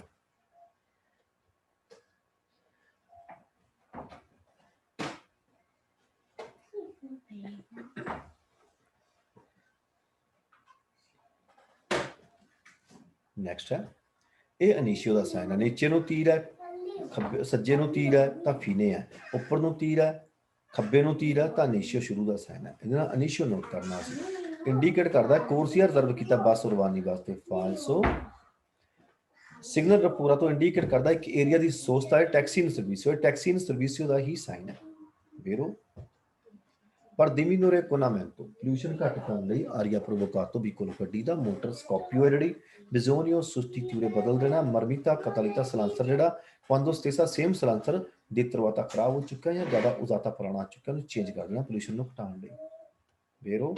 ਨੈਕਸਟ ਹੈ ਇਹ ਅਨੀਸ਼ੀਓ ਦਾ ਸਾਈਨ ਹੈ, ਨੀਚੇ ਨੂੰ ਤੀਰ ਹੈ, ਖੱਬੇ ਸੱਜੇ ਨੂੰ ਤੀਰ ਹੈ ਤਾਂ ਫੀਨੇ ਹੈ, ਉੱਪਰ ਨੂੰ ਤੀਰ ਹੈ, ਖੱਬੇ ਨੂੰ ਤੀਰ ਹੈ ਤਾਂ ਅਨੀਸ਼ੀਓ ਸ਼ੁਰੂ ਦਾ ਸਾਈਨ ਹੈ। ਇਹਦੇ ਨਾਲ ਅਨੀਸ਼ੀਓ ਨੋਟ ਕਰਨਾ ਸੀ, ਇੰਡੀਕੇਟ ਕਰਦਾ ਕੋਰਸੀਆ ਰਿਜ਼ਰਵ ਕੀਤਾ ਬੱਸ ਉਡਵਾਨੀ ਵਾਸਤੇ, ਫਾਲਸੋ। ਸਿਗਨਲ ਰਪੂਰਾ ਤੋਂ ਇੰਡੀਕੇਟ ਕਰਦਾ ਇੱਕ ਏਰੀਆ ਦੀ ਸੋਸਤਾ ਹੈ ਟੈਕਸੀ ਇਨ ਸਰਵਿਸਿਓ, ਟੈਕਸੀ ਇਨ ਸਰਵਿਸਿਓ ਦਾ ਹੀ ਸਾਈਨ ਹੈ। ਵੇਰੋ ਪਰ ਦਿਮੀਨੋਰੇ ਕੋਨਾਮੈਂਟੋ ਪੋਲਿਊਸ਼ਨ ਘੱਟ ਕਰਨ ਲਈ ਆਰੀਆ ਪ੍ਰੋਵੋਕਾਤੋ ਵੀਕੋਲੋ ਗੱਡੀ ਦਾ ਮੋਟਰ ਸਕੋਪੀਓ ਹੈ ਜਿਹੜੀ ਬਿਜ਼ੋਨੀਓ ਸੁਸਟੀਟਿਊਰੇ ਬਦਲ ਦੇਣਾ, ਮਰਮੀਤਾ ਕਤਾਲੀਤਾ ਸਲਾਂਸਰ ਜਿਹੜਾ quando stessa ਸੇਮ ਸਲਾਂਸਰ ਦੀ ਤਰਵਾਤਾ ਖਰਾਬ ਹੋ ਚੁੱਕਾ ਜਾਂ ਜ਼ਿਆਦਾ ਉਜ਼ਾਤਾ ਪੁਰਾਣਾ ਆ ਚੁੱਕਾ, ਉਹਨੂੰ ਚੇਂਜ ਕਰ ਦੇਣਾ ਪੋਲਿਊਸ਼ਨ ਨੂੰ ਘਟਾਉਣ ਲਈ। ਵੇਰੋ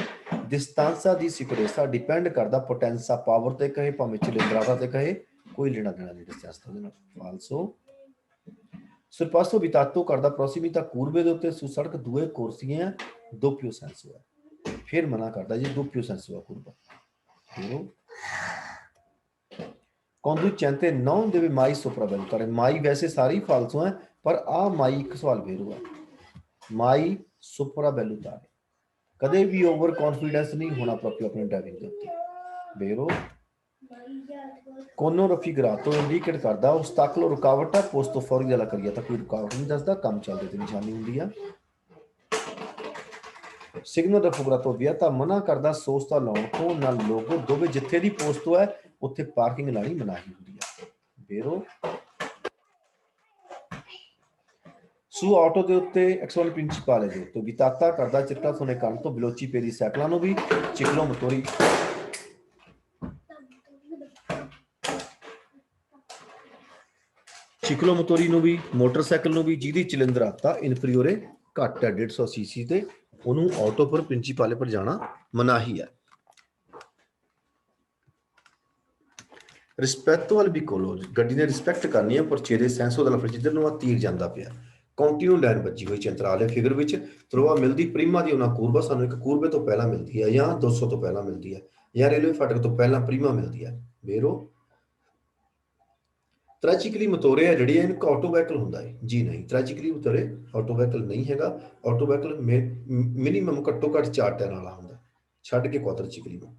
distanza di sicurezza ਡਿਪੈਂਡ ਕਰਦਾ ਪੋਟੈਂਸਾ ਪਾਵਰ ਤੇ ਕਹੇ ਭਾਵੇਂ ਚਿਲਿੰਦਰਾਤਾ ਤੇ ਕਹੇ, ਕੋਈ ਲੈਣਾ ਦੇਣਾ ਨਹੀਂ ਡਿਸਟੈਂਸ ਦਾ ਉਹਦੇ ਨਾਲ। ਫਾਲਸੋ ਸਰਪਾਸੋ ਵਿਤਾਤੋ ਕਰਦਾ ਪ੍ਰੋਸੀਮੀਤਾ ਕੂਰਬੇ ਦੇ ਉੱਤੇ ਸੂ ਸੜਕ ਦੂਏ ਕੋਰਸੀਆਂ ਦੋਪਿਓ ਸੈਂਸੋ ਹੈ, ਫਿਰ ਮਨਾ ਕਰਦਾ ਜੀ ਦੋਪਿਓ ਸੈਂਸੋ ਹੈ ਕੂਰਬਾ। ਵੇਰੋ conducente non deve mai sopravvalutare, mai ਵੈਸੇ ਸਾਰੀ ਫਾਲਸੋ ਹੈ ਪਰ ਆ ਮਾਈ ਇੱਕ ਸਵਾਲ ਫੇਰ ਹੋਇਆ, ਮਾਈ sopravvalutare ਕਦੇ ਵੀ ਓਵਰ ਕੌਨਫੀਡੈਂਸ ਨਹੀਂ ਹੋਣਾ ਪ੍ਰੋਪਰ ਆਪਣੇ ਡਰਾਈਵਿੰਗ ਦੇ ਉੱਤੇ। ਵੇਰੋ ਕੋਨੋ ਰਫੀਗਰਾਤੋ ਇੰਡੀਕੇਟ ਕਰਦਾ ਉਸਤਾਕਲੋ ਰੁਕਾਵਟ ਹੈ, ਪੋਸਟ ਤੋਂ ਫੌਰੀ ਗੱਲ ਕਰੀਏ ਤਾਂ ਕੋਈ ਰੁਕਾਵਟ ਨਹੀਂ ਦੱਸਦਾ, ਕੰਮ ਚੱਲਦੇ ਤੇ ਨਿਸ਼ਾਨੀ ਹੁੰਦੀ ਆ। ਸਿਗਨਲ ਰਫੂਗਰਾਤੋ ਵਿਅਤਾ ਮਨਾ ਕਰਦਾ ਸੋਸਤਾ ਲਾਉਣ ਤੋਂ ਨਾਲ ਲੋਗੋ ਦੋਵੇਂ ਜਿੱਥੇ ਦੀ ਪੋਸਟ ਹੈ ਉੱਥੇ ਪਾਰਕਿੰਗ ਲਾਣੀ ਮਨਾਹੀ ਹੁੰਦੀ ਹੈ। ਵੇਰੋ ਸੂ ਆਟੋ ਦੇ ਉੱਤੇ ਐਕਸੋਲ ਪ੍ਰਿੰਸੀਪਲ ਦੇ ਉੱਤੇ ਵਿਤਾਤਾ ਕਰਦਾ ਚਿੱਟਾ ਸੋਨੇ ਕੰਨ ਤੋਂ ਬਲੋਚੀ ਪੇਰੀ ਸਾਈਕਲਾਂ ਨੂੰ ਵੀ ਚਿਕਲੋ ਮਤੋਰੀ ਚਿਕਲੋ ਮੋਤੋਰੀ ਨੂੰ ਵੀ ਮੋਟਰਸਾਈਕਲ ਨੂੰ ਵੀ ਜਿਹਦੀ ਚਿਲਿੰਦਰਾਤਾ ਇਨਫੀਰੀਓਰੇ ਘੱਟ ਹੈ 150 ਸੀਸੀ ਤੇ, ਉਹਨੂੰ ਆਟੋ ਪਰ ਪ੍ਰਿੰਸੀਪਾਲੇ ਪਰ ਜਾਣਾ ਮਨਾਹੀ ਹੈ। ਰਿਸਪੈਕਟੋ ਵਾਲ ਵੀਕੋਲੋ ਗੱਡੀ ਨੇ ਰਿਸਪੈਕਟ ਕਰਨੀ ਹੈ, ਪਰਚੇਰੇ ਸੈਂਸੋ ਦਾ ਲਫ਼ਜ਼ ਜਿੱਧਰ ਨੂੰ ਆ ਤੀਰ ਜਾਂਦਾ ਪਿਆ, ਕੰਟੀਨਿਊ ਲਾਈਨ ਵੱਜੀ ਹੋਈ ਚੰਤਰਾਲ ਹੈ ਫਿਗਰ ਵਿੱਚ, ਤਰੋਆ ਮਿਲਦੀ ਪ੍ਰੀਮਾ ਦੀ ਉਹਨਾਂ ਕੂਰਬਾ ਸਾਨੂੰ ਇੱਕ ਕੂਰਬੇ ਤੋਂ ਪਹਿਲਾਂ ਮਿਲਦੀ ਹੈ ਜਾਂ 200 ਤੋਂ ਪਹਿਲਾਂ ਮਿਲਦੀ ਹੈ ਜਾਂ ਰੇਲਵੇ ਫਾਟਕ ਤੋਂ ਪਹਿਲਾਂ ਪ੍ਰੀਮਾ ਮਿਲਦੀ ਹੈ। ਵੇਰੋ ਟ੍ਰੈਜਿਕਲੀ ਮਤੋਰੇ ਹੈ ਜਿਹੜੀ ਇਹਨੂੰ ਆਟੋ ਵਾਹੀਕਲ ਹੁੰਦਾ ਹੈ, ਜੀ ਨਹੀਂ ਟ੍ਰੈਜਿਕਲੀ ਮਤੋਰੇ ਆਟੋ ਵਾਹੀਕਲ ਨਹੀਂ ਹੈਗਾ, ਆਟੋ ਵਾਹੀਕਲ ਮਿਨੀਮਮ ਘੱਟੋ ਘੱਟ 4 ਟਾਇਰਾਂ ਵਾਲਾ ਹੁੰਦਾ, ਛੱਡ ਕੇ ਕੁਆਡਰਚਿਕਲੀ ਨੂੰ।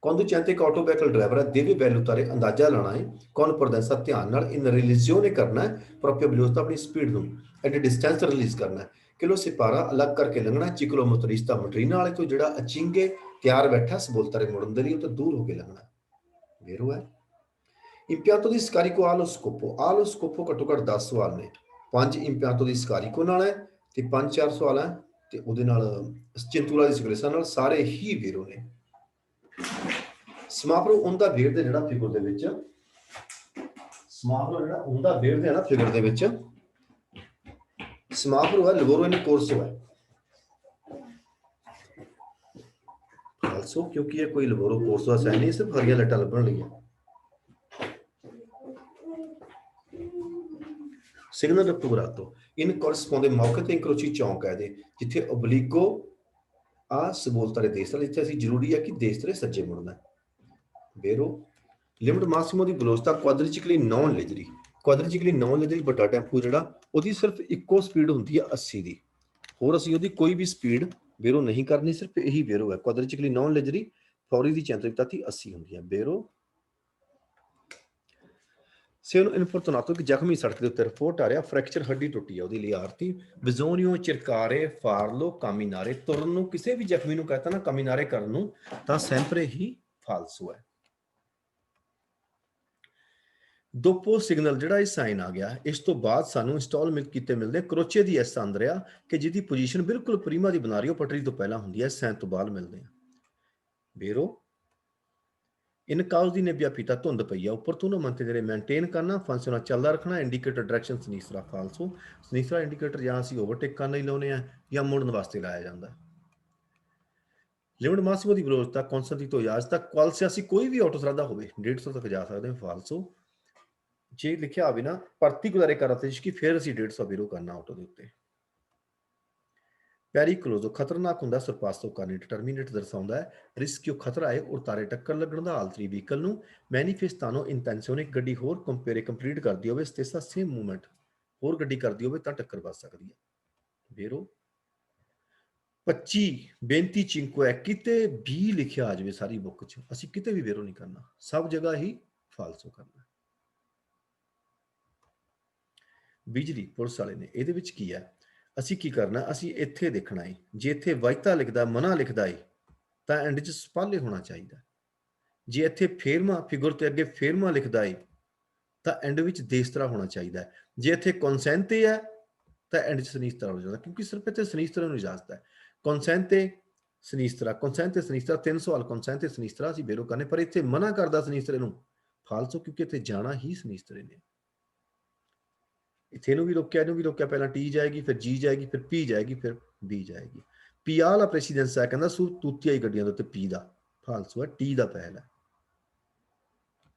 conducente ਇੱਕ ਆਟੋ ਵਾਹੀਕਲ ਡਰਾਈਵਰ ਹੈ, ਦੇਵੇ ਵੈਲੂਤਾਰੇ ਅੰਦਾਜ਼ਾ ਲਾਣਾ ਹੈ, ਕੌਣ ਪ੍ਰਦੈਸਾ ਧਿਆਨ ਨਾਲ ਇਨ ਰਿਲੀਜ਼ਿਓ ਨੇ ਕਰਨਾ ਹੈ, ਪ੍ਰੋਪਰ ਵੈਲੂਤਾ ਆਪਣੀ ਸਪੀਡ ਨੂੰ ਐਟ ਡਿਸਟੈਂਸ ਰਿਲੀਜ਼ ਕਰਨਾ ਹੈ, ਕਿਲੋ ਸਿਪਾਰਾ ਅਲੱਗ ਕਰਕੇ ਲੰਘਣਾ, ਚਿਕਲੋ ਮੋਤਰੀਸਤਾ ਮਟਰੀਨਾ ਵਾਲੇ ਤੋਂ ਜਿਹੜਾ ਅਚਿੰਗੇ ਤਿਆਰ ਬੈਠਾ ਸਬੋਲਤਾਰੇ ਮੁੜਨ ਦੇ ਲਈ ਉਹ ਤੋਂ ਦੂਰ ਹੋ ਕੇ ਲੰਘਣਾ। ਵੇਰੋ ਹੈ ਇੰਪਿਆਤੋ ਦੀ ਸਕਾਰੀਕੋ ਆਲੋ ਸਕੋਪੋ ਘੱਟੋ ਘੱਟ 10 ਸਵਾਲ ਨੇ, 5 ਇੰਪਿਆਤੋ ਦੀ ਸਕਾਰੀਕੋ ਨਾਲ ਹੈ ਤੇ 5-4 ਸਵਾਲ ਹੈ ਤੇ ਉਹਦੇ ਨਾਲ ਚਿੰਤੂਲਾ ਦੀ ਸਿਗਰੇਸਾ ਨਾਲ, ਸਾਰੇ ਹੀ ਵੇਰੋ ਨੇ। ਸਮਾਪਰੋ ਉਹਦਾ ਵੇਰਦੇ ਜਿਹੜਾ ਫਿਗਰ ਦੇ ਵਿੱਚ, ਸਮਾਪਰੋ ਜਿਹੜਾ ਉਹਦਾ ਵੇਰਦੇ ਹੈ ਨਾ ਫਿਗਰ ਦੇ ਵਿੱਚ, ਸਮਾਪਰੋ ਹੈ ਲਵੋਰੋ ਇਨ ਕੋਰਸੋ ਹੈ ਆਲਸੋ, ਕਿਉਂਕਿ ਇਹ ਕੋਈ ਲਵੋਰੋ ਕੋਰਸੋ ਦਾ ਸਾਈਨ ਨਹੀਂ, ਸਿਰਫ ਹਰੀਆਂ ਲੱਟਾਂ ਲੱਭਣ ਲਈ ਹੈ। ਸਿਗਨਲ ਰਪੂਗਰਾਤੋ ਇਨ ਕੋਰਸਪੋਂਡੇ ਮੌਕੇ ਤੇ ਇੰਕਰੋਚੀ ਚੌਂਕ ਹੈ ਦੇ ਜਿੱਥੇ ਓਬਲੀਗੋ ਆ ਸਬੋਲਤਾਰੇ ਦੇਸਤਰੇ, ਜਿੱਥੇ ਅਸੀਂ ਜ਼ਰੂਰੀ ਹੈ ਕਿ ਦੇਸਤਰੇ ਸੱਜੇ ਮੁੜਨਾ। ਵੇਰੋ ਲਿਮਟ ਮਾਸਿਮੋ ਦੀ ਵੈਲੋਸਿਟੀ ਕੁਆਡਰੀਚਿਕਲੀ ਨੌਨ ਲੇਜਰੀ, ਕੁਆਡਰੀਚਿਕਲੀ ਨੌਨ ਲੇਜਰੀ ਵੱਡਾ ਟੈਂਪੂ ਜਿਹੜਾ ਉਹਦੀ ਸਿਰਫ ਇੱਕੋ ਸਪੀਡ ਹੁੰਦੀ ਹੈ 80 ਦੀ, ਹੋਰ ਅਸੀਂ ਉਹਦੀ ਕੋਈ ਵੀ ਸਪੀਡ ਵੇਰੋ ਨਹੀਂ ਕਰਨੀ, ਸਿਰਫ ਇਹੀ ਵੇਰੋ ਹੈ ਕੁਆਡਰੀਚਿਕਲੀ ਨੌਨ ਲੇਜਰੀ, ਫੌਰੀ ਦੀ ਚੈਂਤਰਿਕਤਾ ਦੀ 80 ਹੁੰਦੀ ਹੈ। ਵੇਰੋ ਸੇਨ ਇਨਫੋਰਟੂਨਾਤੋ ਕਿ ਜ਼ਖਮੀ ਸੜਕ ਦੇ ਉੱਤੇ ਰਿਪੋਰਟ ਆ ਰਿਹਾ ਫ੍ਰੈਕਚਰ ਹੱਡੀ ਟੁੱਟੀ ਹੈ ਉਹਦੀ ਲਈ ਆਰਤੀ, ਬਿਜ਼ੋਨੀਓ ਚਿਰਕਾਰੇ ਫਾਰਲੋ ਕਾਮੀਨਾਰੇ, ਤੁਰਨ ਨੂੰ ਕਿਸੇ ਵੀ ਜ਼ਖਮੀ ਨੂੰ ਕਹਤਾ ਨਾ ਕਾਮੀਨਾਰੇ ਕਰਨ ਨੂੰ ਤਾਂ ਸੈਂਪਰੇ ਹੀ ਫਾਲਸੋ ਹੈ। ਦੋਪੋ ਸਿਗਨਲ ਜਿਹੜਾ ਇਹ ਸਾਈਨ ਆ ਗਿਆ, ਇਸ ਤੋਂ ਬਾਅਦ ਸਾਨੂੰ ਇੰਸਟਾਲਮੈਂਟ ਕੀਤੇ ਮਿਲਦੇ ਕਰੋਚੇ ਦੀ ਐਸ ਅੰਦਰਿਆ ਕਿ ਜਿਹਦੀ ਪੋਜੀਸ਼ਨ ਬਿਲਕੁਲ ਪ੍ਰੀਮਾ ਦੀ ਬਣਾ ਰਹੀ ਉਹ ਪਟਰੀ ਤੋਂ ਪਹਿਲਾਂ ਹੁੰਦੀ ਹੈ, ਸੈਨ ਤੋਂ ਬਾਅਦ ਮਿਲਦੇ ਆ। ਵੇਰੋ ਇਨ ਕਾਉਸ ਦੀ ਨੇਬੀਆ ਪੀਤਾ ਧੁੰਦ ਪਈ ਆ ਉੱਪਰ ਤੋਂ ਨਾ ਮੰਤੇ ਜਿਹੜੇ ਮੇਨਟੇਨ ਕਰਨਾ, ਫੰਕਸ਼ਨ ਚੱਲਦਾ ਰੱਖਣਾ, ਇੰਡੀਕੇਟਰ ਡਾਇਰੈਕਸ਼ਨ ਸਨੀਸਰਾ ਫਾਲਸੋ, ਸਨੀਸਰਾ ਇੰਡੀਕੇਟਰ ਜਾਂ ਅਸੀਂ ਓਵਰਟੇਕ ਕਰਨ ਲਈ ਲਾਉਨੇ ਆ ਜਾਂ ਮੁੜਨ ਵਾਸਤੇ ਲਾਇਆ ਜਾਂਦਾ। ਲਿਮਟ ਮਾਸਿਮੋ ਦੀ ਵਿਲੋਚਤਾ ਕੌਂਸਟੈਂਟੀ ਤੋਂ ਇਜਾਜ਼ਤ ਤੱਕ ਕੁਆਲਸਿਆਸੀ ਕੋਈ ਵੀ ਆਟੋ ਚਲਾਉਂਦਾ ਹੋਵੇ 150 ਤੱਕ ਜਾ ਸਕਦੇ ਹਾਂ ਫਾਲਸੋ। ਜੇ ਲਿਖਿਆ ਹੋਵੇ ਨਾ particolare caratteristiche ਫਿਰ ਅਸੀਂ 150 ਵੀਰੋ ਕਰਨਾ ਆਟੋ ਦੇ ਉੱਤੇ। ਪੈਰੀਕਲੋਜ਼ੋ ਖਤਰਨਾਕ ਹੁੰਦਾ, ਸਰਪਾਸੋ ਕਰਨੀ ਡਿਟਰਮੀਨੇਟ ਦਰਸਾਉਂਦਾ ਹੈ, ਰਿਸਕਿਓ ਖਤਰਾ ਹੈ ਔਰ ਤਾਰੇ ਟੱਕਰ ਲੱਗਣ ਦਾ ਆਲਤਰੀ ਵਹੀਕਲ ਨੂੰ, ਮੈਨੀਫੈਸਟਾਨੋ ਇੰਟੈਂਸੀਓਨੇ ਗੱਡੀ ਹੋਰ ਕੰਪਲੀਟ ਕਰਦੀ ਹੋਵੇ ਸਟੇਸਾ ਸੇਮ ਮੂਵਮੈਂਟ ਹੋਰ ਗੱਡੀ ਕਰਦੀ ਹੋਵੇ ਤਾਂ ਟੱਕਰ ਵੱਜ ਸਕਦੀ ਹੈ। ਵੇਰੋ 25 ਬੇਨਤੀ ਚਿੰਕੂ ਹੈ, ਕਿਤੇ ਵੀ ਲਿਖਿਆ ਆ ਜਾਵੇ ਸਾਰੀ ਬੁੱਕ 'ਚ, ਅਸੀਂ ਕਿਤੇ ਵੀ ਵੇਰੋ ਨਹੀਂ ਕਰਨਾ, ਸਭ ਜਗ੍ਹਾ ਹੀ ਫਾਲਸੋ ਕਰਨਾ। ਬਿਜਲੀ ਪੁਲਿਸ ਵਾਲੇ ਨੇ, ਇਹਦੇ ਵਿੱਚ ਕੀ ਹੈ, ਅਸੀਂ ਕੀ ਕਰਨਾ, ਅਸੀਂ ਇੱਥੇ ਦੇਖਣਾ ਹੈ, ਜੇ ਇੱਥੇ ਵਾਇਤਾ ਲਿਖਦਾ, ਮਨਾ ਲਿਖਦਾ ਹੈ, ਤਾਂ ਐਂਡ 'ਚ ਸਪਾਲੇ ਹੋਣਾ ਚਾਹੀਦਾ। ਜੇ ਇੱਥੇ ਫੇਰਮਾ ਫਿਗਰ ਤੇ ਅੱਗੇ ਫੇਰਮਾ ਲਿਖਦਾ ਹੈ, ਤਾਂ ਐਂਡ ਵਿੱਚ ਦੇਸਤਰਾ ਹੋਣਾ ਚਾਹੀਦਾ ਹੈ। ਜੇ ਇੱਥੇ ਕਨਸੈਂਟੇ ਹੈ, ਤਾਂ ਐਂਡ 'ਚ ਸਨੀਸਤਰਾ ਹੋ ਜਾਂਦਾ, ਕਿਉਂਕਿ ਸਿਰਫ ਇੱਥੇ ਸਨੀਸਤਰਾ ਨੂੰ ਇਜਾਜ਼ਤ ਹੈ। ਕਨਸੈਂਟੇ ਸਨੀਸਤਰਾ, ਕਨਸੈਂਟੇ ਸਨੀਸਤਰਾ, 3 ਸਵਾਲ ਕਨਸੈਂਟੇ ਸਨੀਸਤਰਾ ਅਸੀਂ ਬੇਰੋ ਕਰਨੇ, ਪਰ ਇੱਥੇ ਮਨਾ ਕਰਦਾ ਸਨੀਸਤਰੇ ਨੂੰ, ਫਾਲਸੋ, ਕਿਉਂਕਿ ਇੱਥੇ ਜਾਣਾ ਹੀ ਸਨੀਸਤਰੇ ਨੇ। ਇੱਥੇ ਇਹਨੂੰ ਵੀ ਰੋਕਿਆ, ਇਹਨੂੰ ਵੀ ਰੋਕਿਆ, ਪਹਿਲਾਂ ਟੀ ਜਾਏਗੀ, ਫਿਰ ਜੀ ਜਾਏਗੀ, ਫਿਰ ਪੀ ਜਾਏਗੀ, ਫਿਰ ਬੀ ਜਾਏਗੀ। ਪੀ ਵਾਲਾ ਪ੍ਰੈਸੀਡੈਂਸ ਹੈ, ਕਹਿੰਦਾ ਸੂ ਤੂਤੀਆਈ ਗੱਡੀਆਂ ਦੇ ਉੱਤੇ ਪੀ ਦਾ ਫਾਲਸੋ ਹੈ, ਟੀ ਦਾ ਪਹਿਲ ਹੈ।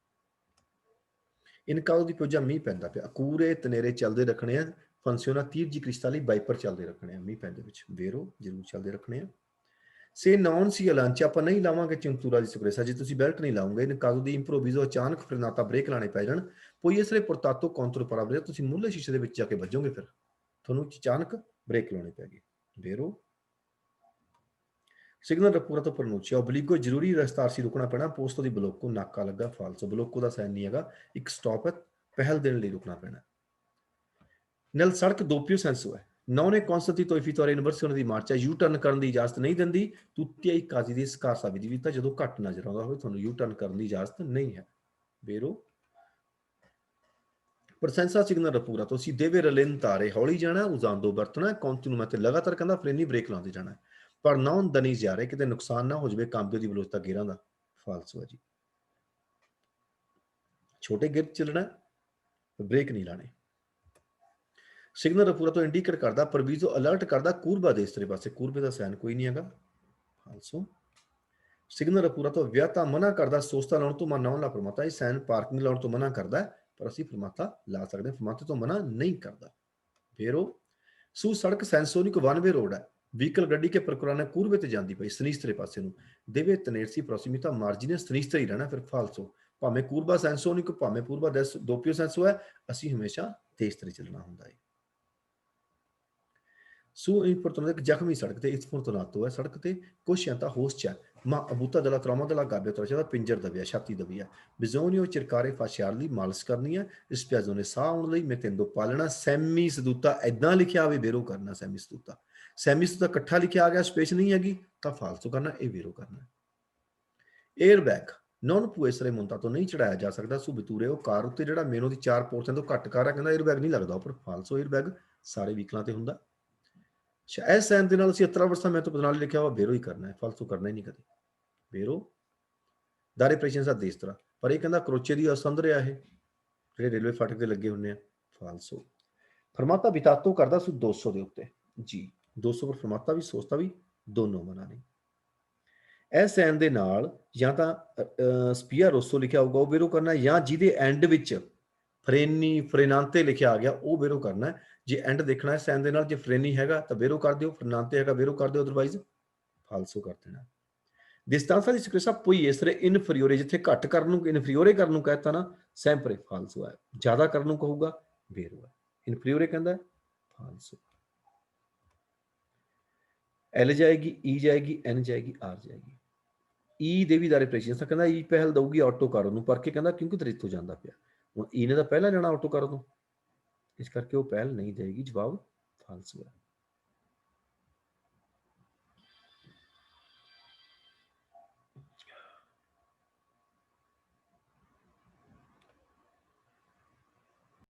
ਇਨ ਕਾਉ ਦੀ ਪੁੱਜਾ ਮੀਂਹ ਪੈਂਦਾ ਪਿਆ, ਕੂਰੇ ਤਨੇਰੇ ਚੱਲਦੇ ਰੱਖਣੇ ਆ, ਫੰਸਿਓਨਾ ਤੀਰ ਜੀ ਕ੍ਰਿਸਟਾਲੀ ਬਾਈਪਰ ਚੱਲਦੇ ਰੱਖਣੇ ਆ, ਮੀਂਹ ਪੈਂਦੇ ਵਿੱਚ ਵੇਰੋ ਜ਼ਰੂਰ ਚੱਲਦੇ ਰੱਖਣੇ ਆ। ਸੇ ਨੌਨ ਸੀ ਅਲਾਂਚ, ਆਪਾਂ ਨਹੀਂ ਲਾਵਾਂਗੇ ਚਿੰਤੂਰਾ ਦੀ ਸੁਕਰੇਸਾ, ਜੇ ਤੁਸੀਂ ਬੈਲਟ ਨਹੀਂ ਲਾਉਂਗੇ, ਇਨ ਕਾਉ ਦੀ ਇੰਪਰੋਵਿਜ਼ੋ ਅਚਾਨਕ ਫਰਨਾਤਾ ਬ੍ਰੇਕ ਲਾਣੇ ਪੈ ਜਾਣ, ਪoi ਇਸਲੇ ਪਰਤਾਤੋ ਕੌਂਤਰ ਪਰਾਬਰੇ, ਤੁਸੀਂ ਮੁੱਲੇ ਸ਼ੀਸ਼ੇ ਦੇ ਵਿੱਚ ਜਾ ਕੇ ਵੱਜੋਗੇ, ਫਿਰ ਤੁਹਾਨੂੰ ਅਚਾਨਕ ਬ੍ਰੇਕ ਲਾਉਣੀ ਪੈਗੀ। ਵੇਰੋ ਸਿਗਨਲ ਰਪੂਰਾ ਤੋਂ ਪ੍ਰਨੋਚਿਆ ਓਬਲੀਗੋ, ਜ਼ਰੂਰੀ ਰਸਤਾਰ ਸੀ, ਰੁਕਣਾ ਪੈਣਾ, ਪੋਸਟੋ ਦੀ ਬਲੋਕੋ, ਨਾਕਾ ਲੱਗਾ ਫਾਲਸੋ, ਬਲੋਕੋ ਦਾ ਸਾਈਨ ਨਹੀਂ ਹੈਗਾ, ਇੱਕ ਸਟਾਪ ਹੈ, ਪਹਿਲ ਦੇਣ ਲਈ ਰੁਕਣਾ ਪੈਣਾ। ਨਲ ਸੜਕ ਦੋਪਿਓ ਸੈਂਸੋ ਹੈ, ਨੌਨੇ ਕੌਂਸਟੀਟਿਊਟੋ ਇਫੀਟੋਰੇ ਯੂਨੀਵਰਸਿਟੀ ਦੀ ਮਾਰਚ ਹੈ, ਯੂ ਟਰਨ ਕਰਨ ਦੀ ਇਜਾਜ਼ਤ ਨਹੀਂ ਦਿੰਦੀ, ਤੁੱਤੀਆਈ ਕਾਜੀ ਦੀ ਸਕਾਰਸਾ ਵਿਧੀ ਵੀ, ਤਾਂ ਜਦੋਂ ਘੱਟ ਨਜ਼ਰ ਆਉਂਦਾ ਹੋਵੇ ਤੁਹਾਨੂੰ ਯੂ ਟਰਨ ਕਰਨ ਦੀ ਇਜਾਜ਼ਤ ਨਹੀਂ ਹੈ। ਵੇਰੋ ਪ੍ਰਸੈਂਸਾ ਸਿਗਨਲ ਰਪੂਰਾ ਤੋਂ, ਅਸੀਂ ਦੇਵੇ ਰਲੇਨਤਾਰੇ, ਹੌਲੀ ਜਾਣਾ, ਉਜ਼ਾਂਦੋ ਵਰਤਣਾ, ਕੰਟੀਨਿਊ ਮੈਂ ਤੇ ਲਗਾਤਾਰ ਕਹਿੰਦਾ ਫਰੇਨੀ ਬ੍ਰੇਕ ਲਾਉਂਦੇ ਜਾਣਾ, ਪਰ ਨੌਨ ਦਨੀ ਜਾ ਰਹੇ, ਕਿਤੇ ਨੁਕਸਾਨ ਨਾ ਹੋ ਜਾਵੇ ਕਾਂਬਿਓ ਦੀ ਵਿਲੋਚਤਾ ਗੇਅਰਾਂ ਦਾ, ਫਾਲਸੋ ਹੈ ਜੀ। ਛੋਟੇ ਗੇਅਰ ਚੱਲਣਾ, ਬ੍ਰੇਕ ਨਹੀਂ ਲਾਣੇ। ਸਿਗਨਲ ਰਪੂਰਾ ਤੋਂ ਇੰਡੀਕੇਟ ਕਰਦਾ, ਪ੍ਰਵੀਜ਼ੋ ਅਲਰਟ ਕਰਦਾ, ਕੂਰਬਾ ਦੇ ਇਸਤਰੇ ਪਾਸੇ, ਕੂਰਬੇ ਦਾ ਸਾਈਨ ਕੋਈ ਨਹੀਂ ਹੈਗਾ, ਫਾਲਸੋ। ਸਿਗਨਲ ਰਪੂਰਾ ਤੋਂ ਵਿਆਹਤਾ ਮਨਾ ਕਰਦਾ, ਸੋਸਤਾ ਲਾਉਣ ਤੋਂ ਮਨਾ ਲਾ ਫਰਮਾਤਾ, ਇਹ ਸਾਈਨ ਪਾਰਕਿੰਗ ਲਾਉਣ ਤੋਂ ਮਨਾ ਕਰਦਾ, ਪਰ ਅਸੀਂ ਫਰਮਾਤਾ ਲਾ ਸਕਦੇ ਹਾਂ, ਫਰਮਾਤੇ ਤੋਂ ਮਨਾ ਨਹੀਂ ਕਰਦਾ। ਫੇਰੋ ਸੂ ਸੜਕ ਸੈਂਸੋਨਿਕ ਵਨ ਵੇ ਰੋਡ ਹੈ, ਵਹੀਕਲ ਗੱਡੀ ਕੇ ਪ੍ਰਕੁਰਾਨਾ ਕੂਰਬੇ ਤੇ ਜਾਂਦੀ ਪਈ, ਸਨੀਸਤਰੇ ਪਾਸੇ ਨੂੰ, ਦੇਵੇ ਤਨੇਰਸੀ ਪ੍ਰੋਸੀਮਿਤਾ ਮਾਰਜੀਨੇ ਸਨੀਸਤਰੇ ਹੀ ਰਹਿਣਾ, ਫਿਰ ਫਾਲਸੋ, ਭਾਵੇਂ ਕੂਰਬਾ ਸੈਂਸੋਨਿਕ, ਭਾਵੇਂ ਪੂਰਬਾ ਦੋਪਿਓ ਸੈਂਸੋ ਹੈ, ਅਸੀਂ ਹਮੇਸ਼ਾ ਤੇਜ਼ਤਰੇ ਚੱਲਣਾ ਹੁੰਦਾ ਹੈ। ਸੂ ਇੰਪੋਰਟੈਂਟ ਜ਼ਖਮੀ ਸੜਕ ਤੇ ਇਸ ਫੋਰਤੂਨਾਤੋ ਹੈ, ਸੜਕ ਤੇ ਕੋਸ਼ਿਆਂਤਾ ਹੋਸਟ ਹੈ, ਮਾ ਅਬੂਤਾ ਦਲਾ ਤਰਾਮਾ ਦਲਾ ਗਾਬੇ ਤੋਂ ਚਾਹਦਾ, ਪਿੰਜਰ ਦਬਿਆ, ਛਾਤੀ ਦਬੀ ਹੈ, ਬਿਜ਼ੋਨੀਓ ਚਿਰਕਾਰੇ ਫਾਸ਼ਿਆਰ ਲਈ ਮਾਲਸ਼ ਕਰਨੀ ਹੈ, ਇਸ ਪਿਆਜ਼ੋ ਨੇ ਸਾਹ ਆਉਣ ਲਈ ਮੈਂ ਤੈਨੂੰ ਪਾਲਣਾ, ਸੈਮੀ ਸਦੂਤਾ ਐਦਾਂ ਲਿਖਿਆ ਹੋਵੇ ਵੇਰੋ ਕਰਨਾ, ਸੈਮੀ ਸਦੂਤਾ, ਸੈਮੀ ਸਦੂਤਾ ਇਕੱਠਾ ਲਿਖਿਆ ਆ ਗਿਆ, ਸਪੇਸ ਨਹੀਂ ਹੈਗੀ, ਤਾਂ ਫਾਲਤੂ ਕਰਨਾ, ਇਹ ਵੇਰੋ ਕਰਨਾ। 에ਅਰ ਬੈਗ ਨੌਨ ਪੁਐਸਰੇ ਮੁੰਤਾ ਤੋਂ ਨਹੀਂ ਚੜਾਇਆ ਜਾ ਸਕਦਾ, ਸੂ ਬਤੂਰੇ ਉਹ ਕਾਰ ਉੱਤੇ ਜਿਹੜਾ ਮੇਨੋ ਦੀ 4% ਤੋਂ ਘੱਟ ਕਾਰ ਹੈ, ਕਹਿੰਦਾ 에ਅਰ ਬੈਗ ਨਹੀਂ ਲੱਗਦਾ ਉੱਪਰ, ਫਾਲਸੋ, 에ਅਰ ਬੈਗ ਸਾਰੇ ਵਹੀਕਲਾਂ ਤੇ ਹੁੰਦਾ। ਇਸ ਸਾਈਨ ਦੇ ਨਾਲ ਅਸੀਂ 17 ਮੈਂ ਤੋਂ ਬਦਨਾਲੀ ਲਿਖਿਆ ਵਾ, ਵੇਰੋ ਹੀ ਕਰਨਾ ਹੈ, ਫਾਲਤੂ ਕਰਨਾ ਹੀ ਨਹੀਂ ਕਦੇ। ਵੇਰੋ ਦਾਰੇ ਪ੍ਰੈਸ਼ਨ ਦਾ ਦੇਸ ਤਰ੍ਹਾਂ, ਪਰ ਇਹ ਕਹਿੰਦਾ ਕਰੋਚੇ ਦੀ ਅਸੰਦ ਰਿਹਾ, ਇਹ ਜਿਹੜੇ ਰੇਲਵੇ ਫਾਟਕ ਤੇ ਲੱਗੇ ਹੁੰਦੇ ਆ, ਫਾਲਸੋ। ਫਰਮਾਤਾ ਬਿਤਾਤੋ ਕਰਦਾ ਸੂ 200 ਦੇ ਉੱਤੇ ਜੀ, 200 ਪਰ ਫਰਮਾਤਾ ਵੀ ਸੋਚਤਾ ਵੀ ਦੋਨੋਂ ਮਨਾ ਨਹੀਂ। ਇਸ ਸਾਈਨ ਦੇ ਨਾਲ ਜਾਂ ਤਾਂ ਸਪੀਆ ਰੋਸੋ ਲਿਖਿਆ ਹੋਊਗਾ, ਉਹ ਵੇਰੋ ਕਰਨਾ, ਜਾਂ ਜਿਹਦੇ ਐਂਡ ਵਿੱਚ ਫਰੇਨੀ ਫਰੇਨਾਂਤੇ ਲਿਖਿਆ ਆ ਗਿਆ, ਉਹ ਵੇਰੋ ਕਰਨਾ। ਜੇ ਐਂਡ ਦੇਖਣਾ ਹੈ ਸਾਈਨ ਦੇ ਨਾਲ, ਜੇ ਫਰੇਨੀ ਹੈਗਾ ਤਾਂ ਵੇਰੋ ਕਰ ਦਿਓ, ਫਰਨਾਂਤੇ ਹੈਗਾ ਵੇਰੋ ਕਰ ਦਿਓ, ਅਦਰਵਾਈਜ਼ ਫਾਲਸੋ ਕਰ ਦੇਣਾ। ਡਿਸਟੈਂਸਾ ਦੀ ਸਕ੍ਰਿਸਾ ਪੋਈ ਇਸਰੇ ਇਨਫਰੀਓਰੇ, ਜਿੱਥੇ ਘੱਟ ਕਰਨ ਨੂੰ ਇਨਫਰੀਓਰੇ ਕਰਨ ਨੂੰ ਕਹਿਤਾ ਨਾ, ਸੈਂਪਰੇ ਫਾਲਸੋ ਹੈ, ਜ਼ਿਆਦਾ ਕਰਨ ਨੂੰ ਕਹੂਗਾ ਵੇਰੋ ਹੈ, ਇਨਫਰੀਓਰੇ ਕਹਿੰਦਾ ਫਾਲਸੋ। ਐਲ ਜਾਏਗੀ, ਈ ਜਾਏਗੀ, ਐਨ ਜਾਏਗੀ, ਆਰ ਜਾਏਗੀ। ਈ ਦੇ ਵੀ ਦਾਰੇ ਪ੍ਰੈਸ਼ੀਅਸ ਤਾਂ ਕਹਿੰਦਾ ਈ ਪਹਿਲ ਦਊਗੀ ਆਟੋ ਕਾਰ ਨੂੰ, ਪਰ ਕੇ ਕਹਿੰਦਾ ਕਿਉਂਕਿ ਤੇਰੇ ਇੱਥੋਂ ਜਾਂਦਾ ਪਿਆ, ਹੁਣ ਈ ਨੇ ਤਾਂ ਪਹਿਲਾਂ ਜਾਣਾ ਆਟੋ ਕਾਰ ਤੋਂ, ਇਸ ਕਰਕੇ ਉਹ ਪਹਿਲ ਨਹੀਂ ਦੇਗੀ, ਜਵਾਬ ਫਾਲਸੋ ਹੈ।